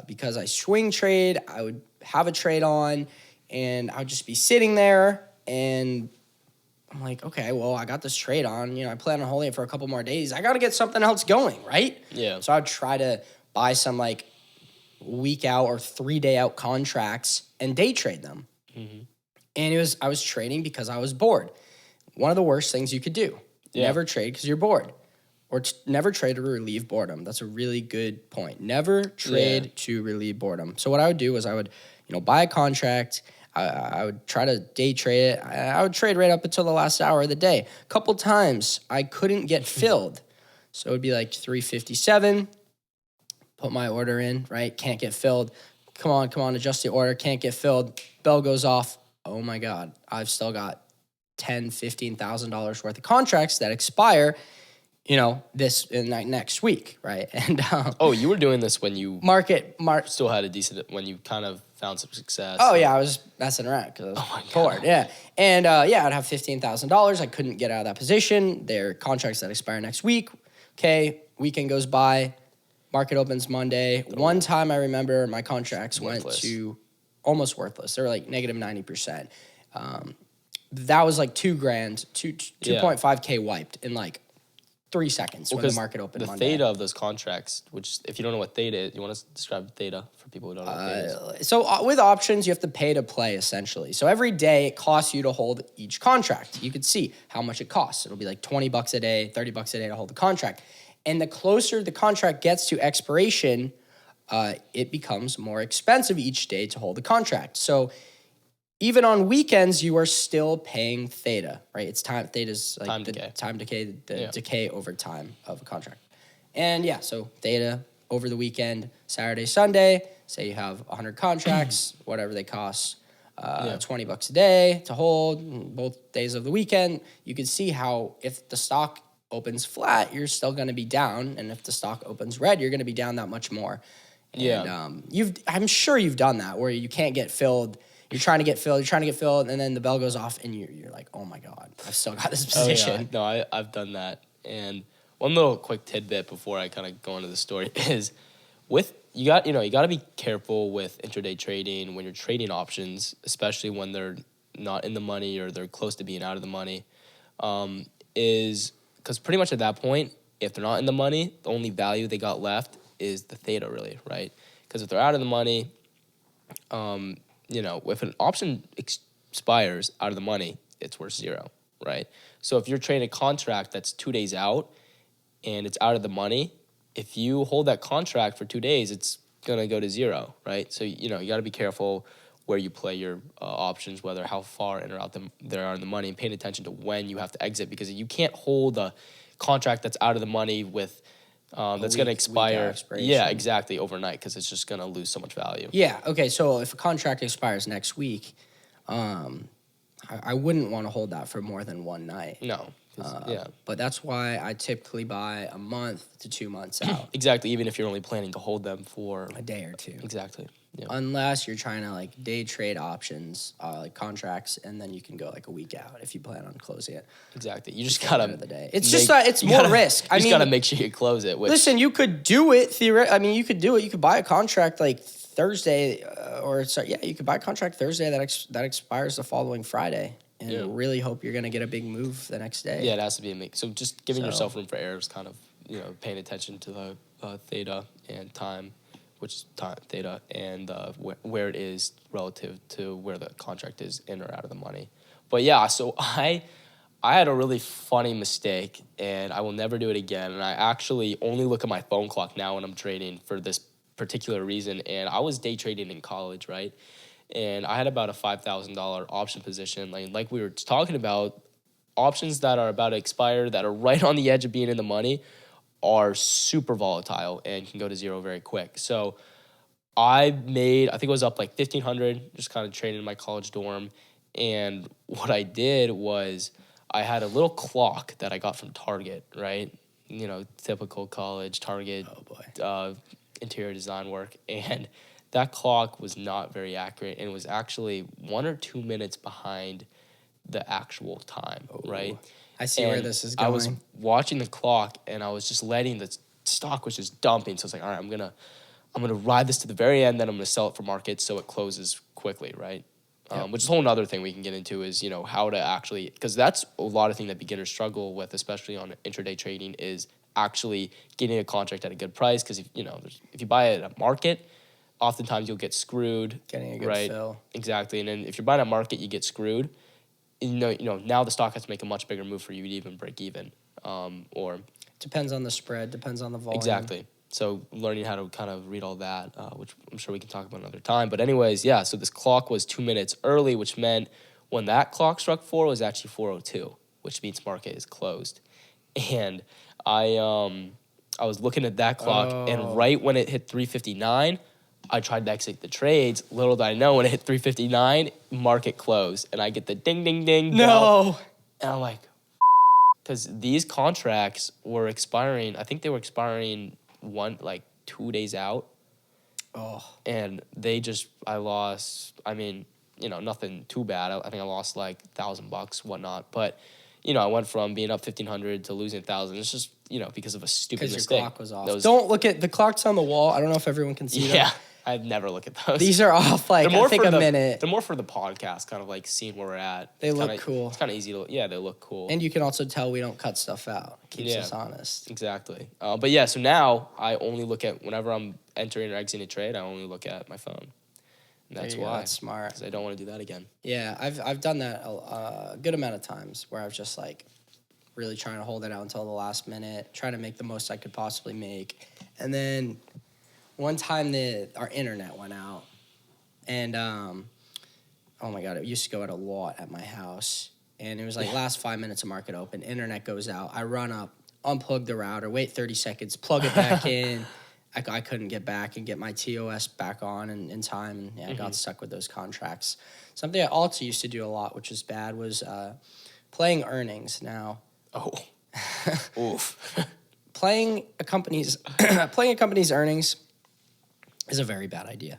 because I swing trade, I would have a trade on, and I would just be sitting there, and I'm like, okay, well, I got this trade on, I plan on holding it for a couple more days. I got to get something else going, right? Yeah. So I'd try to buy some week out or 3 day out contracts and day trade them. Mm-hmm. And I was trading because I was bored. One of the worst things you could do. Yeah. Never trade because you're bored. Or never trade to relieve boredom. That's a really good point. Never trade to relieve boredom. So what I would do is I would, buy a contract. I would try to day trade it. I would trade right up until the last hour of the day. A couple times I couldn't get filled. So it would be 357. Put my order in, right? Can't get filled. Come on, adjust the order. Can't get filled. Bell goes off. Oh my God, I've still got $10,000-$15,000 worth of contracts that expire, this next week, right? And you were doing this when you still had a decent, when you kind of found some success. Oh yeah, I was messing around because I was bored. Yeah, and I'd have $15,000. I couldn't get out of that position. They're contracts that expire next week. Okay, weekend goes by. Market opens Monday. One time I remember my contracts went to almost worthless. They were negative 90%. That was $2,000, 2.5K wiped in 3 seconds when the market opened Monday. The theta of those contracts, which if you don't know what theta is, you want to describe theta for people who don't know what theta is? So with options, you have to pay to play essentially. So every day it costs you to hold each contract. You could see how much it costs. It'll be $20 a day, $30 a day to hold the contract. And the closer the contract gets to expiration, it becomes more expensive each day to hold the contract. So even on weekends, you are still paying theta, right? It's time. Theta's time decay. Decay over time of a contract. And so theta over the weekend, Saturday, Sunday, say you have 100 contracts, whatever they cost, $20 a day to hold both days of the weekend. You can see how if the stock opens flat, you're still going to be down, and if the stock opens red, you're going to be down that much more. And, I'm sure you've done that where you can't get filled. You're trying to get filled, and then the bell goes off, and you're like, oh my God, I've still got this position. No, I've done that. And one little quick tidbit before I kind of go into the story is you got to be careful with intraday trading when you're trading options, especially when they're not in the money or they're close to being out of the money, is because pretty much at that point, if they're not in the money, the only value they got left is the theta, really, right? Because if they're out of the money, if an option expires out of the money, it's worth zero. right? So if you're trading a contract that's 2 days out and it's out of the money, if you hold that contract for 2 days, it's gonna go to zero, right? So you got to be careful where you play your options, whether how far in or out there are in the money, and paying attention to when you have to exit, because you can't hold a contract that's out of the money with that's going to expire. Yeah, exactly, overnight, because it's just going to lose so much value. Yeah. Okay. So if a contract expires next week, I wouldn't want to hold that for more than one night. No. Yeah. But that's why I typically buy a month to 2 months out. Exactly. Even if you're only planning to hold them for a day or two. Exactly. Yeah. Unless you're trying to like day trade options, like contracts, and then you can go like a week out if you plan on closing it. Exactly. You just gotta. The day. It's just it's more risk. You just gotta make sure you close it. Listen, you could do it theoretically. You could do it. You could buy a contract like Thursday, you could buy a contract Thursday that expires the following Friday, and really hope you're gonna get a big move the next day. Yeah, it has to be a mix. So just giving yourself room for error is kind of paying attention to the theta and time. Which is time, theta, and where it is relative to where the contract is in or out of the money. But yeah, so I had a really funny mistake, and I will never do it again. And I actually only look at my phone clock now when I'm trading for this particular reason. And I was day trading in college, right? And I had about a $5,000 option position. Like we were talking about, options that are about to expire, that are right on the edge of being in the money, are super volatile and can go to zero very quick. So I think it was up like $1,500, just kind of trading in my college dorm. And what I did was I had a little clock that I got from Target, right? Typical college Target interior design work. And that clock was not very accurate, and it was actually 1 or 2 minutes behind the actual time, right? I see where this is going. I was watching the clock, and I was just letting the stock was just dumping. So I was like, all right, I'm gonna ride this to the very end, then I'm gonna sell it for market so it closes quickly, right? Which is a whole other thing we can get into is how to actually, because that's a lot of thing that beginners struggle with, especially on intraday trading, is actually getting a contract at a good price. Because if you buy it at market, oftentimes you'll get screwed. Getting a good fill. Exactly, and then if you're buying at market, you get screwed. Now the stock has to make a much bigger move for you to even break even. Or depends on the spread, depends on the volume. Exactly. So learning how to kind of read all that, which I'm sure we can talk about another time. But anyways, yeah, so this clock was 2 minutes early, which meant when that clock struck 4, it was actually 4:02, which means market is closed. And I was looking at that clock, and right when it hit 3:59, I tried to exit the trades. Little did I know, when it hit 3:59, market closed, and I get the ding, ding, ding. No. And I'm like, because these contracts were expiring. I think they were expiring 2 days out. Oh. And I lost. Nothing too bad. I think I lost like $1,000, whatnot. But I went from being up 1,500 to losing 1,000. It's just because of a stupid mistake. Because your clock was off. Don't look at the clocks on the wall. I don't know if everyone can see them. Yeah. I'd never look at those. These are off a minute. They're more for the podcast, kind of like seeing where we're at. They look cool. It's kind of easy to, they look cool. And you can also tell we don't cut stuff out. It keeps us honest. Exactly. But yeah, so now I only look at, whenever I'm entering or exiting a trade, I only look at my phone. And that's why. That's smart. Because I don't want to do that again. Yeah, I've done that a good amount of times where I've just really trying to hold it out until the last minute, trying to make the most I could possibly make. And then one time our internet went out, and oh my God, it used to go out a lot at my house. And it was last 5 minutes of market open, internet goes out. I run up, unplug the router, wait 30 seconds, plug it back in. I couldn't get back and get my TOS back on in time. And I got stuck with those contracts. Something I also used to do a lot, which was bad, was playing earnings. Now, Oof. playing a company's earnings is a very bad idea,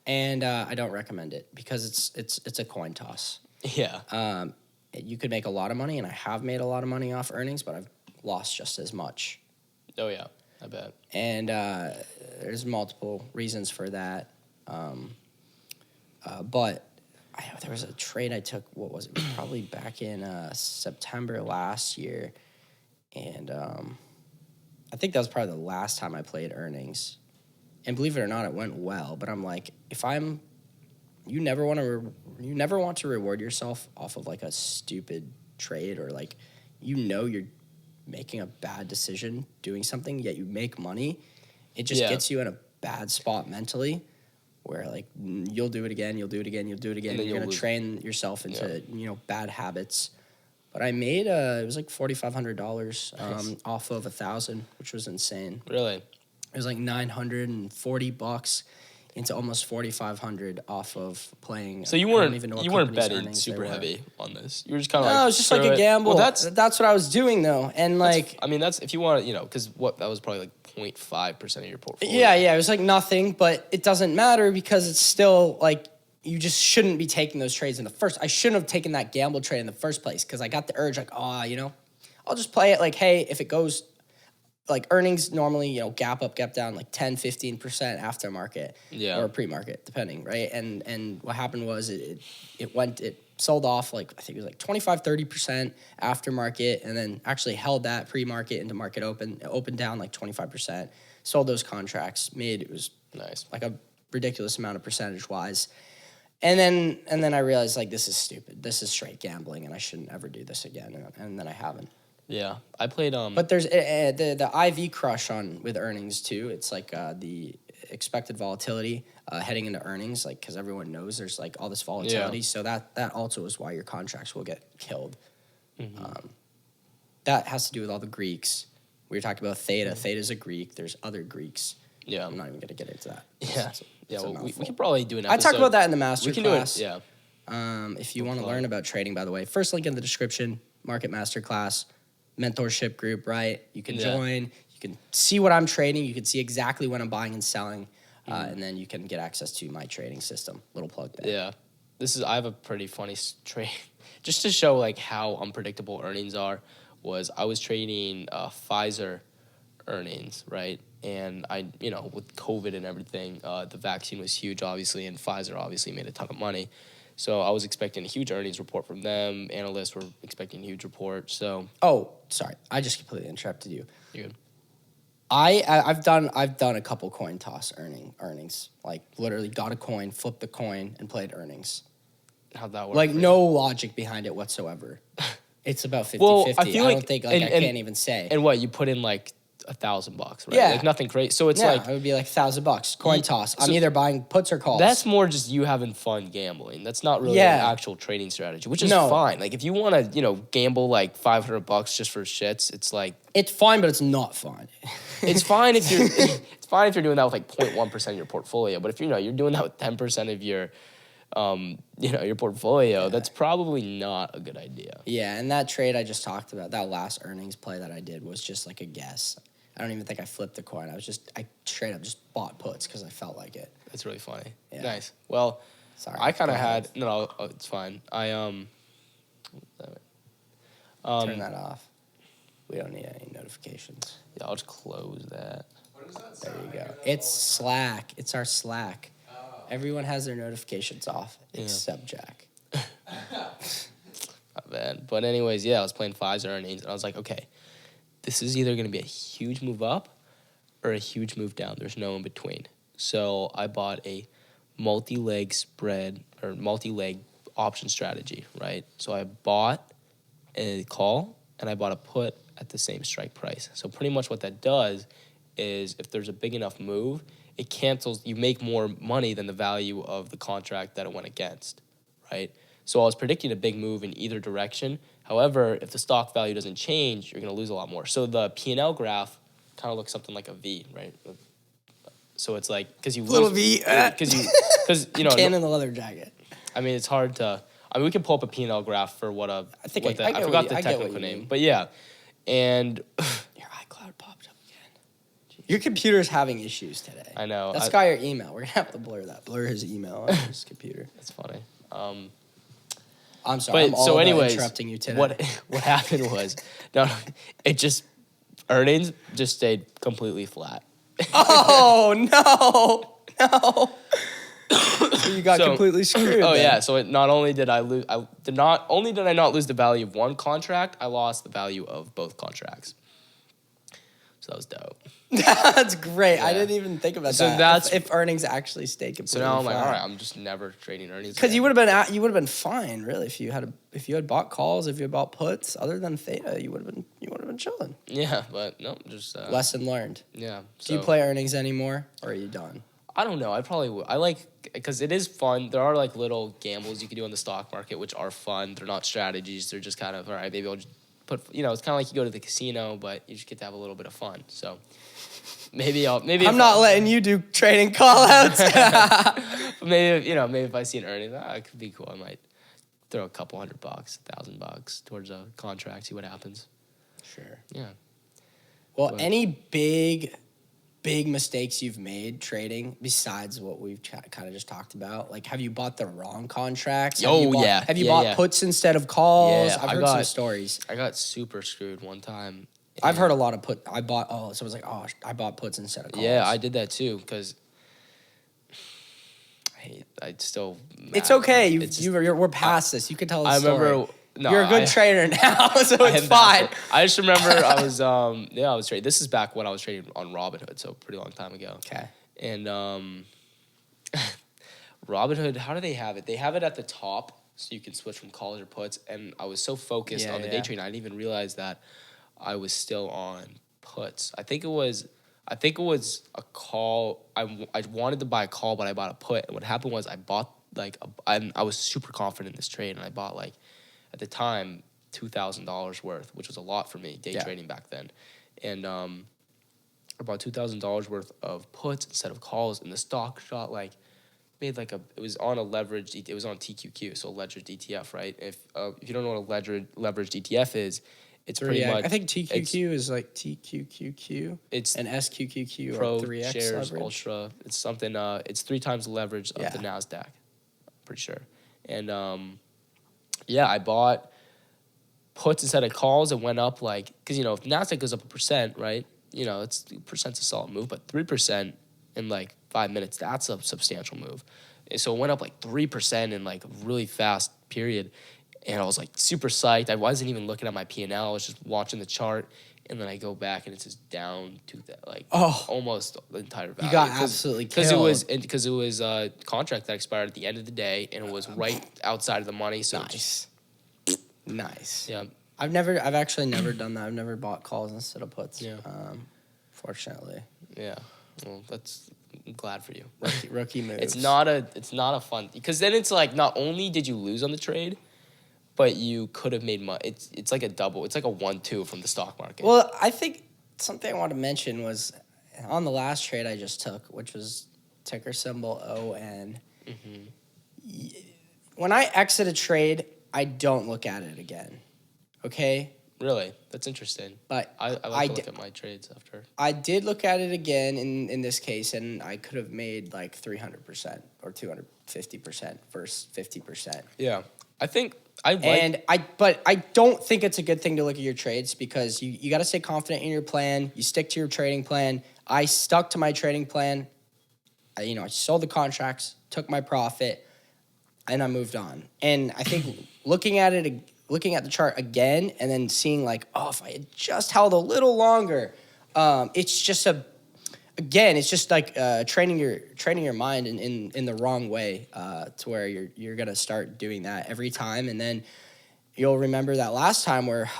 and I don't recommend it because it's a coin toss. Yeah. You could make a lot of money, and I have made a lot of money off earnings, but I've lost just as much. Oh yeah, I bet. And there's multiple reasons for that, but there was a trade I took. What was it? It was probably back in September last year, and I think that was probably the last time I played earnings. And believe it or not, it went well. But I'm like, you never want to reward yourself off of a stupid trade, or like, you're making a bad decision doing something, yet you make money, it just gets you in a bad spot mentally, where like you'll do it again, you'll do it again, you'll do it again. You're gonna train yourself into bad habits. But I made it was like $4,500 off of 1,000, which was insane. Really? It was like $940 into almost 4,500 off of playing. So you weren't betting super heavy on this. You were just kind of no, it was just like a gamble. Well, that's what I was doing though, and like that's if you want to, because that was probably like 0.5% of your portfolio. Yeah, it was like nothing, but it doesn't matter because it's still like you just shouldn't be taking those trades in the first. I shouldn't have taken that gamble trade in the first place because I got the urge like, I'll just play it like, hey, if it goes like earnings normally, gap up, gap down like 10, 15% aftermarket or pre-market, depending, right? And what happened was it sold off like, I think it was like 25, 30% aftermarket, and then actually held that pre-market into market opened down like 25%, sold those contracts, it was nice, like a ridiculous amount of percentage-wise. And then I realized like, this is stupid. This is straight gambling, and I shouldn't ever do this again. And then I haven't. Yeah, I played. But there's the IV crush with earnings too. It's like the expected volatility heading into earnings, like because everyone knows there's like all this volatility. Yeah. So that also is why your contracts will get killed. Mm-hmm. That has to do with all the Greeks. We were talking about Theta. Mm-hmm. Theta's a Greek. There's other Greeks. Yeah, I'm not even going to get into that. We can probably do an episode. I talked about that in the master class. We can do it. If you want to learn about trading, by the way, first link in the description. Market master class. Mentorship group, right? You can join. You can see what I'm trading. You can see exactly when I'm buying and selling, and then you can get access to my trading system. Little plug there. Yeah, I have a pretty funny trade, just to show like how unpredictable earnings are. I was trading Pfizer earnings, right? And I, with COVID and everything, the vaccine was huge, obviously, and Pfizer obviously made a ton of money. So I was expecting a huge earnings report from them. Analysts were expecting a huge report. So sorry, I just completely interrupted you. You're good. I've done a couple coin toss earnings. Like literally got a coin, flipped the coin, and played earnings. How'd that work? Like no logic behind it whatsoever. It's about 50-50. I don't think I can't even say. And what you put in like $1,000, right? Yeah, like nothing crazy. So it's it would be like $1,000 coin toss. I'm either buying puts or calls. That's more just you having fun gambling. That's not really an actual trading strategy, which is fine. Like if you want to, gamble like $500 just for shits, it's like it's fine, but it's not fun. It's fine if you're doing that with like 0.1% of your portfolio. But if you're doing that with 10% of your your portfolio, that's probably not a good idea. Yeah, and that trade I just talked about, that last earnings play that I did was just like a guess. I don't even think I flipped the coin. I straight up just bought puts because I felt like it. That's really funny. Yeah. Nice. Well, sorry. I kind of had it's fine. Turn that off. We don't need any notifications. Yeah, I'll just close that. What is that? There you go. It's Slack. It's our Slack. Oh. Everyone has their notifications off except Jack. Not bad. But anyways, I was playing Pfizer earnings, and I was like, okay, this is either going to be a huge move up or a huge move down. There's no in between. So I bought a multi-leg spread or multi-leg option strategy, right? So I bought a call and I bought a put at the same strike price. So pretty much what that does is if there's a big enough move, it cancels. You make more money than the value of the contract that it went against, right? So I was predicting a big move in either direction. However, if the stock value doesn't change, you're going to lose a lot more. So the P&L graph kind of looks something like a V, right? So it's like because you lose little V because can in the leather jacket. I mean, it's hard to. I mean, we can pull up a P&L graph for what a. I forgot the technical name, but yeah, and your iCloud popped up again. Your computer's having issues today. I know. That's got your email. We're gonna have to blur that. Blur his email on his computer. That's funny. I'm sorry. But anyways, interrupting you today. What happened was earnings just stayed completely flat. Oh no. So you got completely screwed. Oh then. Yeah. So not only did I not lose the value of one contract, I lost the value of both contracts. So So that was dope. That's great. Yeah. I didn't even think about So that. that's if earnings actually stayed completely. So now I'm like, flat. all right, I'm just never trading earnings. Because you would have been fine, really, if you had bought calls, if you had bought puts. Other than Theta, you would have been chilling. Yeah, but no, just lesson learned. Yeah. Do you play earnings anymore, or are you done? I don't know. I probably would. I like because it is fun. There are like little gambles you can do on the stock market, which are fun. They're not strategies. They're just kind of all right. Maybe I'll just put. It's kind of like you go to the casino, but you just get to have a little bit of fun. So. Maybe I'm not letting you do trading call outs. maybe if I see an earning, it could be cool. I might throw a couple $100, $1,000 towards a contract, see what happens. Sure. Yeah. Well, any big mistakes you've made trading besides what we've kind of just talked about? Like, have you bought the wrong contracts? Have you bought puts instead of calls? Yeah, I've heard some stories. I got super screwed one time. I've heard a lot of I bought puts instead of calls. Yeah, I did that too because I'd still. It's okay. We're past this. You can tell the story. I remember. No, you're a good trader now, so it's fine. I just remember I was trading. This is back when I was trading on Robinhood, so a pretty long time ago. Okay. And Robinhood, how do they have it? They have it at the top, so you can switch from calls or puts. And I was so focused on the day trading, I didn't even realize that I was still on puts. I think it was a call. I wanted to buy a call, but I bought a put. And what happened was I bought I was super confident in this trade, and I bought at the time $2,000 worth, which was a lot for me day trading back then. And I bought $2,000 worth of puts instead of calls, and the stock shot it was on a leveraged. It was on TQQ, so leveraged ETF, right? If you don't know what a leveraged ETF is. It's pretty much. I think TQQ is like TQQQ. It's an SQQQ Pro or 3X shares leverage. Ultra. It's something. It's 3 times the leverage of the Nasdaq. I'm pretty sure. And I bought puts instead of calls. It went up because if the Nasdaq goes up 1%, right? It's 3%'s a solid move, but 3% in 5 minutes, that's a substantial move. And so it went up 3% in a really fast period. And I was super psyched. I wasn't even looking at my P&L. I was just watching the chart. And then I go back and it's just down to almost the entire value. You got absolutely killed. Because it was a contract that expired at the end of the day, and it was right outside of the money. So nice. Yeah. I've actually never done that. I've never bought calls instead of puts. Yeah. Fortunately. Yeah. Well, I'm glad for you. Rookie moves. It's not a fun, because then it's not only did you lose on the trade, but you could have made money. It's like a double. It's like a 1-2 from the stock market. Well, I think something I want to mention was on the last trade I just took, which was ticker symbol ON. Mm-hmm. When I exit a trade, I don't look at it again. Okay? Really? That's interesting. But I like to look at my trades after. I did look at it again in this case, and I could have made 300% or 250% versus 50%. Yeah. I think but I don't think it's a good thing to look at your trades, because you got to stay confident in your plan. You stick to your trading plan. I stuck to my trading plan. I sold the contracts, took my profit, and I moved on. And I think looking at the chart again and then seeing if I had just held a little longer, it's just training your mind in the wrong way, to where you're gonna start doing that every time, and then you'll remember that last time where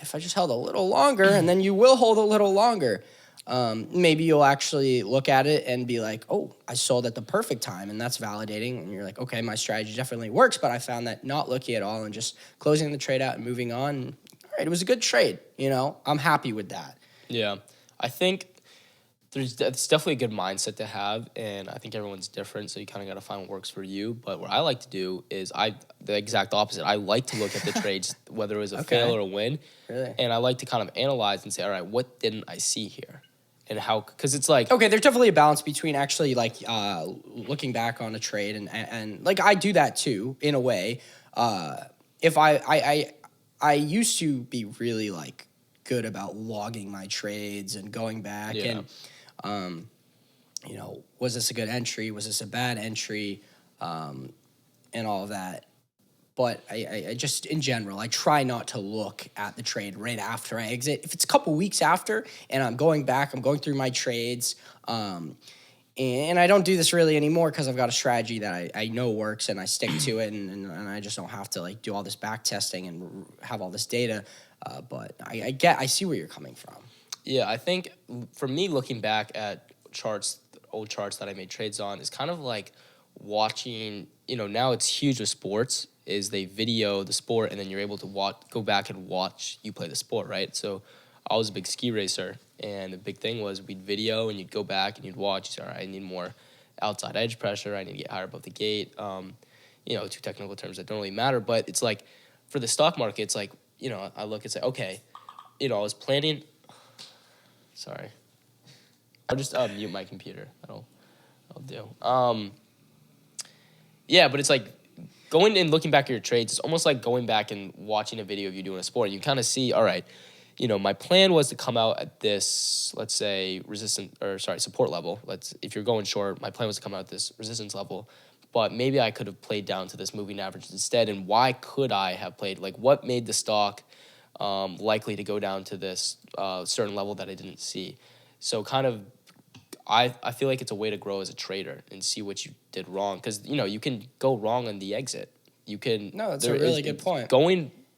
if I just held a little longer, and then you will hold a little longer. Maybe you'll actually look at it and be like, oh, I sold at the perfect time, and that's validating, and you're like, okay, my strategy definitely works, but I found that not looking at all and just closing the trade out and moving on, all right, it was a good trade. I'm happy with that. Yeah, I think it's definitely a good mindset to have, and I think everyone's different, so you kind of got to find what works for you. But what I like to do is the exact opposite. I like to look at the trades, whether it was a fail or a win, really, and I like to kind of analyze and say, all right, what didn't I see here? And how, because it's okay, there's definitely a balance between actually looking back on a trade and I do that too in a way. If I used to be really good about logging my trades and going back and was this a good entry? Was this a bad entry? And all of that. But I just, in general, I try not to look at the trade right after I exit. If it's a couple weeks after and I'm going back, I'm going through my trades, and I don't do this really anymore because I've got a strategy that I know works and I stick to it, and I just don't have to like do all this back testing and have all this data. But I see where you're coming from. Yeah, I think for me, looking back at old charts that I made trades on, is kind of like watching. Now it's huge with sports. Is they video the sport and then you're able to go back and watch you play the sport, right? So I was a big ski racer, and the big thing was we'd video and you'd go back and you'd watch. You say, all right, I need more outside edge pressure. I need to get higher above the gate. Two technical terms that don't really matter, but it's like for the stock market, it's like, I look and say, okay, I was planning. Sorry, I'll just mute my computer. I'll do. Yeah, but it's like going and looking back at your trades. It's almost like going back and watching a video of you doing a sport. You kind of see, all right, my plan was to come out at this, let's say, support level. If you're going short, my plan was to come out at this resistance level, but maybe I could have played down to this moving average instead. And why could I have played? Like, what made the stock likely to go down to this certain level that I didn't see? So kind of, I feel like it's a way to grow as a trader and see what you did wrong, because you can go wrong on the exit. That's a really good point.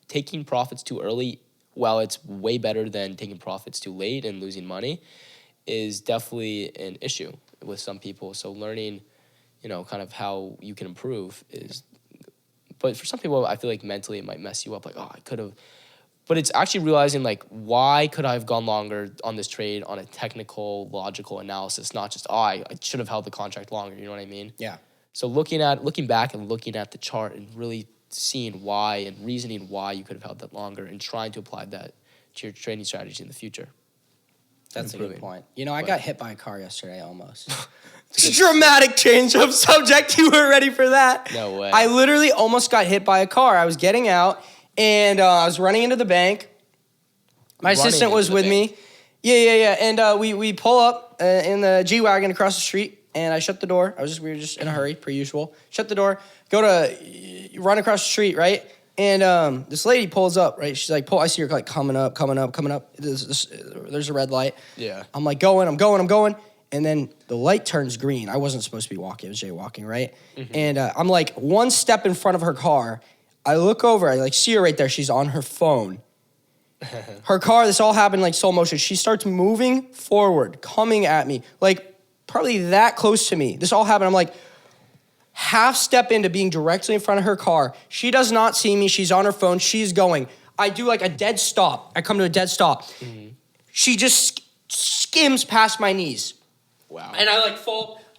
Taking profits too early, while it's way better than taking profits too late and losing money, is definitely an issue with some people. So learning, kind of how you can improve is. But for some people, I feel like mentally it might mess you up. Like, oh, I could have. But it's actually realizing, like, why could I have gone longer on this trade on a technical, logical analysis, not just, I should have held the contract longer, you know what I mean? Yeah. So looking back and looking at the chart and really seeing why and reasoning why you could have held that longer and trying to apply that to your trading strategy in the future. That's a good point. I got hit by a car yesterday almost. Dramatic change of subject. You were ready for that? No way. I literally almost got hit by a car. I was getting out. And I was running into the bank. My assistant was with me. Yeah. And we pull up in the G-Wagon across the street, and I shut the door. We were just in a hurry, per usual. Shut the door, go to run across the street, right? And this lady pulls up, right? She's like, I see her like coming up. There's a red light. Yeah. I'm like, I'm going. And then the light turns green. I wasn't supposed to be walking. I was jaywalking, right? Mm-hmm. And I'm like one step in front of her car. I look over, I like see her right there. She's on her phone. Her car, this all happened like slow motion. She starts moving forward, coming at me, like probably that close to me. This all happened. I'm like half step into being directly in front of her car. She does not see me. She's on her phone. She's going. I do like a dead stop. I come to a dead stop. Mm-hmm. She just skims past my knees. Wow. And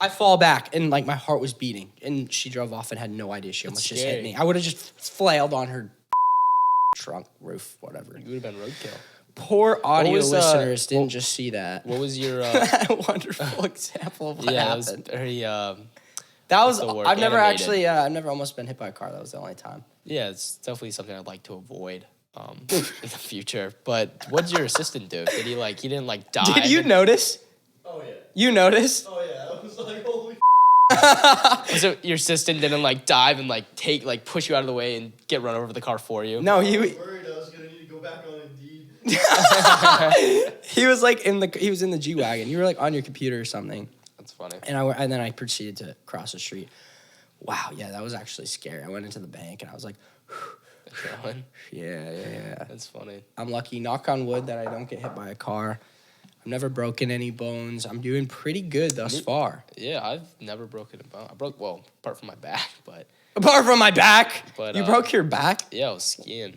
I fall back, and like my heart was beating, and she drove off and had no idea she almost just hit me. I would have just flailed on her trunk, roof, whatever. You would have been roadkill. Poor audio listeners didn't just see that. What was your wonderful example of what happened? That was very that was I've never animated. I've never almost been hit by a car. That was the only time. Yeah, it's definitely something I'd like to avoid in the future. But what did your assistant do? Did he didn't die? Did you notice? Oh yeah. You noticed? Oh yeah. I was like, holy. So your assistant didn't dive and push you out of the way and get run over the car for you? No, I was worried I was gonna need to go back on Indeed. He was in the G-Wagon. You were like on your computer or something. That's funny. And then I proceeded to cross the street. Wow, yeah, that was actually scary. I went into the bank and I was like, yeah. That's funny. I'm lucky, knock on wood, that I don't get hit by a car. I've never broken any bones. I'm doing pretty good thus far. Yeah, I've never broken a bone. Apart from my back, but... Apart from my back? But, you broke your back? Yeah, I was skiing.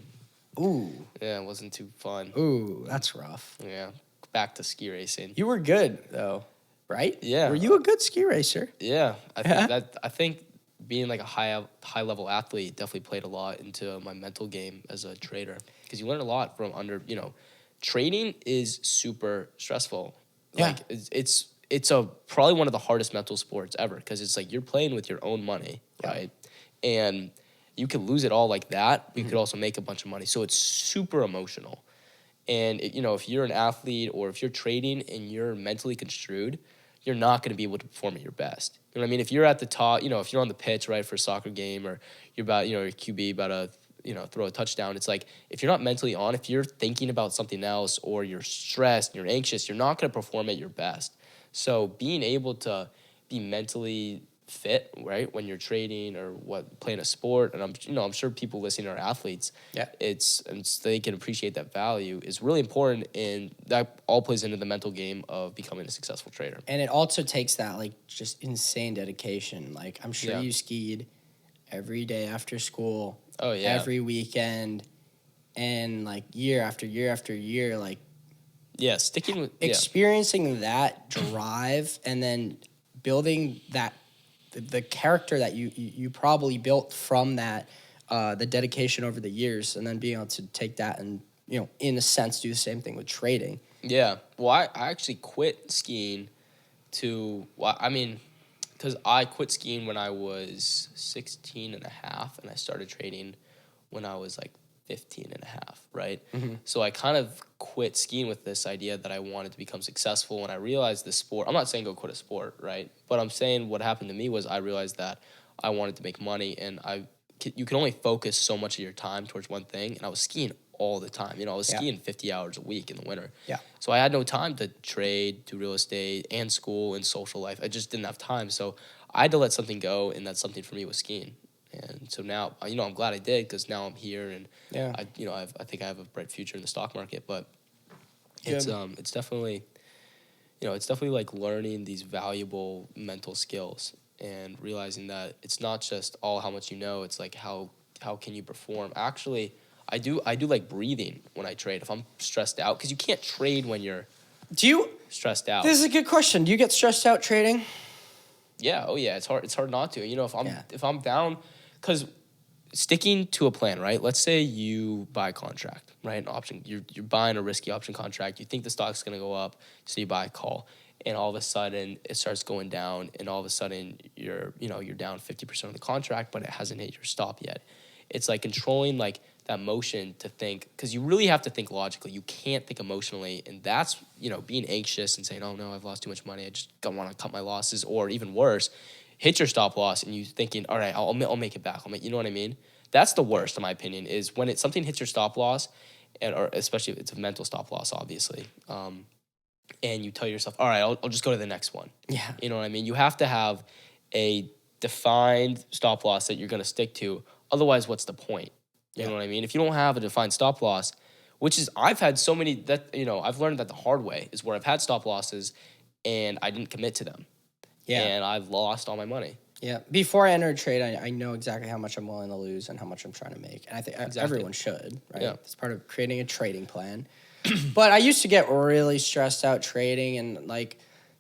Ooh. Yeah, it wasn't too fun. Ooh, that's rough. Yeah, back to ski racing. You were good, though, right? Yeah. Were you a good ski racer? Yeah, I think being like a high level athlete definitely played a lot into my mental game as a trader, because you learn a lot from trading is super stressful. Yeah. It's probably one of the hardest mental sports ever, because it's like you're playing with your own money, right? And you can lose it all like that, but you could also make a bunch of money. So it's super emotional. And if you're an athlete or if you're trading and you're mentally construed, you're not going to be able to perform at your best. You know what I mean? If you're at the top, if you're on the pitch, right, for a soccer game, or you're about, your QB about to, throw a touchdown, it's like, if you're not mentally on, if you're thinking about something else, or you're stressed, you're anxious, you're not going to perform at your best. So being able to be mentally fit, right, when you're trading or playing a sport, and I'm sure people listening are athletes. Yeah, and so they can appreciate that value is really important, and that all plays into the mental game of becoming a successful trader. And it also takes that like just insane dedication. Like I'm sure you skied every day after school. Oh yeah, every weekend, and like year after year after year, like sticking with experiencing that drive, and then building that the character that you probably built from that, the dedication over the years, and then being able to take that and in a sense do the same thing with trading. Yeah, well, I actually quit skiing because I quit skiing when I was 16 and a half, and I started trading when I was like 15 and a half, right? Mm-hmm. So I kind of quit skiing with this idea that I wanted to become successful, and I realized the sport, I'm not saying go quit a sport, right? But I'm saying what happened to me was I realized that I wanted to make money, and you can only focus so much of your time towards one thing, and I was skiing all the time. I was skiing 50 hours a week in the winter. Yeah. So I had no time to trade, do real estate, and school, and social life. I just didn't have time. So I had to let something go, and that something for me was skiing. And so now, I'm glad I did, because now I'm here, and I think I have a bright future in the stock market. But it's definitely, like learning these valuable mental skills and realizing that it's not just all how much you know. It's like how can you perform. Actually, I do like breathing when I trade if I'm stressed out, because you can't trade when you're stressed out. This is a good question. Do you get stressed out trading? Yeah. Oh yeah. It's hard not to. If I'm down, because sticking to a plan, right? Let's say you buy a contract, right? An option. You're buying a risky option contract. You think the stock's gonna go up, so you buy a call, and all of a sudden it starts going down, and all of a sudden you're down 50% of the contract, but it hasn't hit your stop yet. It's like controlling like that motion to think, because you really have to think logically. You can't think emotionally, and that's being anxious and saying, "Oh no, I've lost too much money. I just don't want to cut my losses," or even worse, hit your stop loss and you thinking, "All right, I'll make it back. You know what I mean?" That's the worst, in my opinion, is when something hits your stop loss, or especially if it's a mental stop loss, obviously, and you tell yourself, "All right, I'll just go to the next one." Yeah, you know what I mean. You have to have a defined stop loss that you're going to stick to. Otherwise, what's the point? You know what I mean? If you don't have a defined stop loss, which is, I've had so many that, I've learned that the hard way, is where I've had stop losses and I didn't commit to them. Yeah. And I've lost all my money. Yeah. Before I enter a trade, I know exactly how much I'm willing to lose and how much I'm trying to make. And I think everyone should, right? Yeah. It's part of creating a trading plan. But I used to get really stressed out trading, and I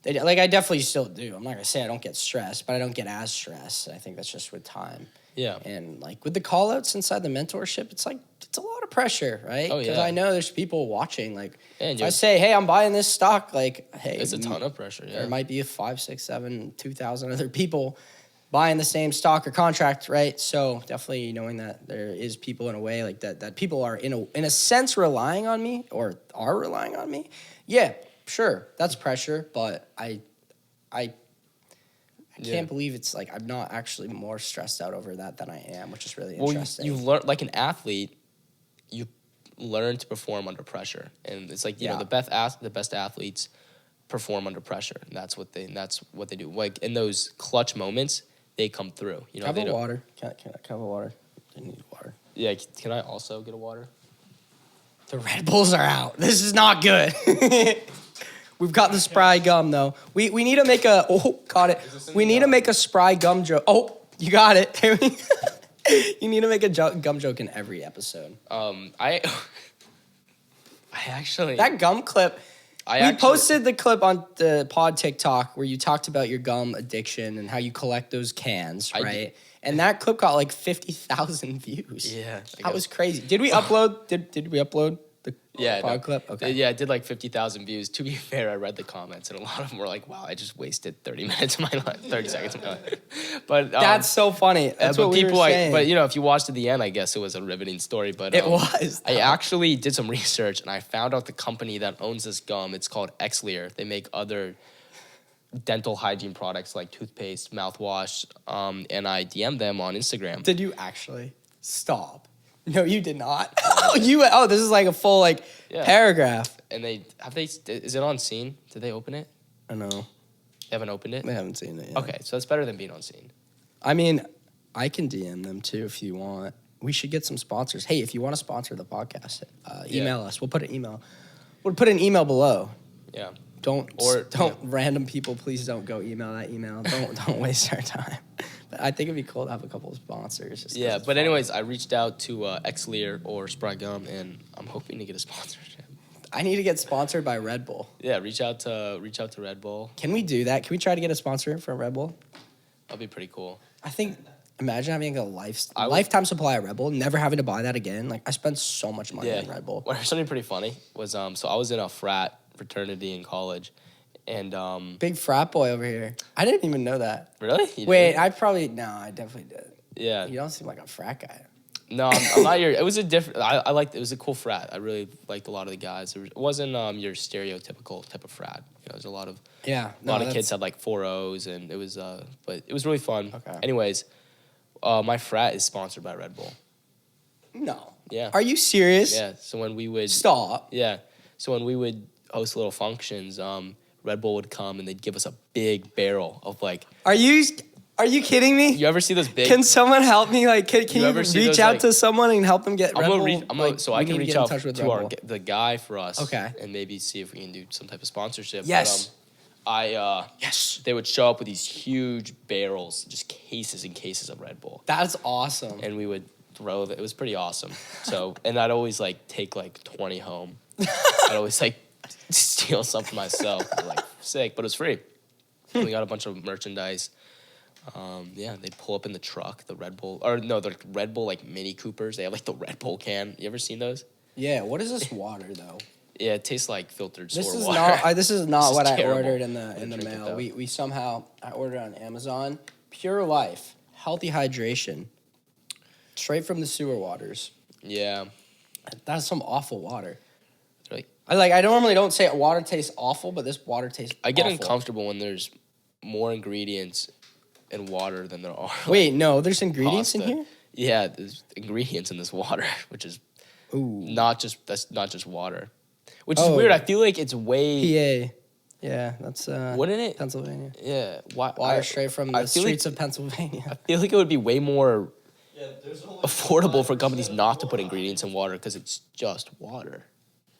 definitely still do. I'm not going to say I don't get stressed, but I don't get as stressed. I think that's just with time. Yeah. And like with the call outs inside the mentorship, it's a lot of pressure, right? Oh, yeah. Because I know there's people watching. Like, if I say, hey, I'm buying this stock, like, hey. It's a ton of pressure, yeah. There might be 5, 6, 7, 2,000 other people buying the same stock or contract, right? So definitely knowing that there is people in a way like that people are in a sense relying on me, or are relying on me. Yeah, sure. That's pressure, but I can't believe it's like I'm not actually more stressed out over that than I am, which is really interesting. You learn, like an athlete, you learn to perform under pressure, and it's like the best athletes perform under pressure, and that's what they do. Like in those clutch moments, they come through. Can I have a water? Can I have a water? I need water. Yeah, can I also get a water? The Red Bulls are out. This is not good. We've got the Spry gum, though. We need to make a... Oh, caught it. We need to make a Spry gum joke. Oh, you got it. You need to make a gum joke in every episode. I actually... That gum clip... We posted the clip on the pod TikTok where you talked about your gum addiction and how you collect those cans, right? And that clip got like 50,000 views. Yeah. That was crazy. Did we upload... Did we upload... pod clip? Okay. Yeah, it did like 50,000 views. To be fair, I read the comments, and a lot of them were like, wow, I just wasted 30 minutes of my life, 30 seconds of my life. But that's so funny. That's what we were saying. But, if you watched to the end, I guess it was a riveting story. But it was. I actually did some research, and I found out the company that owns this gum. It's called Xlear. They make other dental hygiene products like toothpaste, mouthwash, and I DM'd them on Instagram. Did you actually? Stop. No, you did not. This is like a full paragraph. And is it on scene? Did they open it? I know. They haven't opened it? They haven't seen it yet. Okay, so that's better than being on scene. I mean, I can DM them too if you want. We should get some sponsors. Hey, if you want to sponsor the podcast, email us. We'll put an email. We'll put an email below. Yeah. Don't random people, please don't go email that email. Don't waste our time. But I think it'd be cool to have a couple of sponsors. Yeah, but anyways, I reached out to Xlear or Sprite Gum, and I'm hoping to get a sponsorship. I need to get sponsored by Red Bull. Yeah, reach out to Red Bull. Can we do that? Can we try to get a sponsor from Red Bull? That'd be pretty cool. I think. Imagine having a lifetime supply of Red Bull, never having to buy that again. Like I spent so much money on Red Bull. Something pretty funny was so I was in a fraternity in college, and big frat boy over here. I didn't even know that. Really? Wait, I definitely did. Yeah. You don't seem like a frat guy. No, I'm not your. It was a different. I liked. It was a cool frat. I really liked a lot of the guys. It wasn't your stereotypical type of frat. There's a lot of kids had like 4.0s, and it was but it was really fun. Okay. Anyways, my frat is sponsored by Red Bull. No. Yeah. Are you serious? Yeah. So when we would stop. Yeah. So when we would host little functions, Red Bull would come and they'd give us a big barrel of like. Are you kidding me? You ever see those big? Can someone help me? Like, can you reach out to someone and help them get Red Bull? So I can reach out to the guy for us. Okay. And maybe see if we can do some type of sponsorship. Yes. But, yes. They would show up with these huge barrels, just cases and cases of Red Bull. That's awesome. And we would throw it. It was pretty awesome. So, and I'd always like take like 20 home. I'd always like steal some for myself. Like sick, but it was free. We got a bunch of merchandise. They'd pull up in the truck, the Red Bull like Mini Coopers. They have like the Red Bull can. You ever seen those? Yeah. What is this water though? Yeah, it tastes like filtered water. This is not what I terrible. ordered in the mail. I ordered on Amazon. Pure Life, healthy hydration, straight from the sewer waters. Yeah, that's some awful water. Like I normally don't say water tastes awful, but this water tastes. I get awful. uncomfortable when there's more ingredients in water than there are. Wait, no, there's ingredients in here? Yeah, there's ingredients in this water, which is that's not just water. Which is weird. I feel like it's way PA. Yeah, that's wouldn't it? Pennsylvania. Yeah. Water straight from the streets of Pennsylvania. I feel like it would be way more affordable for companies not to put ingredients in water because it's just water.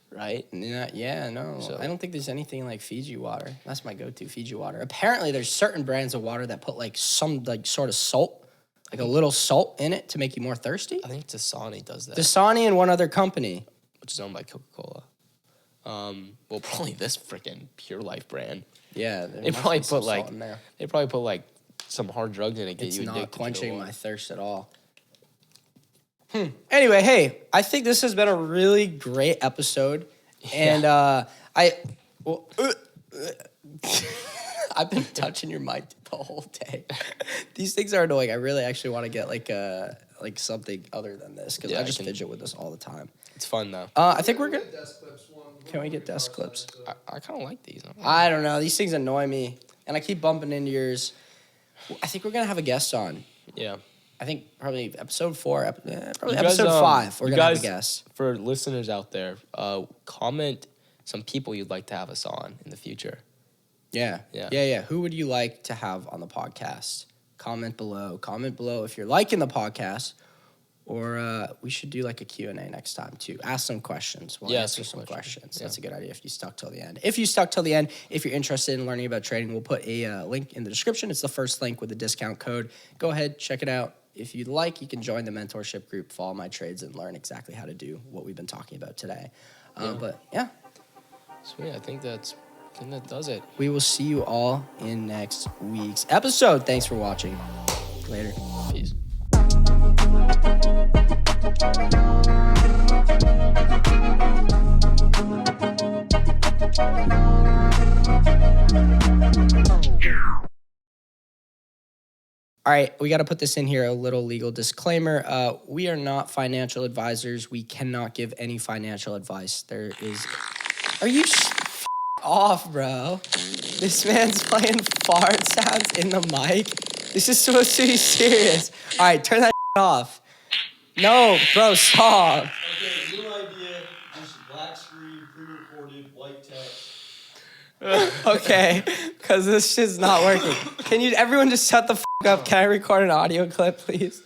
Right? Yeah, no. So, I don't think there's anything like Fiji water. That's my go-to, Fiji water. Apparently, there's certain brands of water that put like some like sort of salt, like a little salt in it to make you more thirsty. I think Dasani does that. Dasani and one other company. Which is owned by Coca-Cola. Well, probably this freaking Pure Life brand. Yeah. They probably put like some hard drugs in it to get you addicted to it. It's not quenching my thirst at all. Anyway, hey, I think this has been a really great episode. Yeah. And I've been touching your mic the whole day. These things are annoying. I really actually want to get like something other than this because I just fidget with this all the time. It's fun though. I think we're good. Can we get desk clips? I kind of like these. I don't know. These things annoy me, and I keep bumping into yours. I think we're gonna have a guest on. Yeah. I think probably episode 4, probably episode 5. We're gonna have a guest. For listeners out there, comment some people you'd like to have us on in the future. Yeah. Who would you like to have on the podcast? Comment below. Comment below if you're liking the podcast, or we should do like a Q&A next time too. Ask some questions. We'll answer some questions. That's a good idea if you stuck till the end. If you're interested in learning about trading, we'll put a link in the description. It's the first link with the discount code. Go ahead, check it out. If you'd like, you can join the mentorship group, follow my trades, and learn exactly how to do what we've been talking about today. But yeah. Sweet. I think that does it. We will see you all in next week's episode. Thanks for watching. Later. Peace. All right, we got to put this in here, a little legal disclaimer. We are not financial advisors. We cannot give any financial advice. Are you off, bro. This man's playing fart sounds in the mic. This is supposed to be serious. All right, turn that off. No, bro, stop. Okay, new idea. Just black screen, pre-recorded, white text. Okay, because this shit's not working. Can you, everyone just shut the f*** up? Can I record an audio clip, please?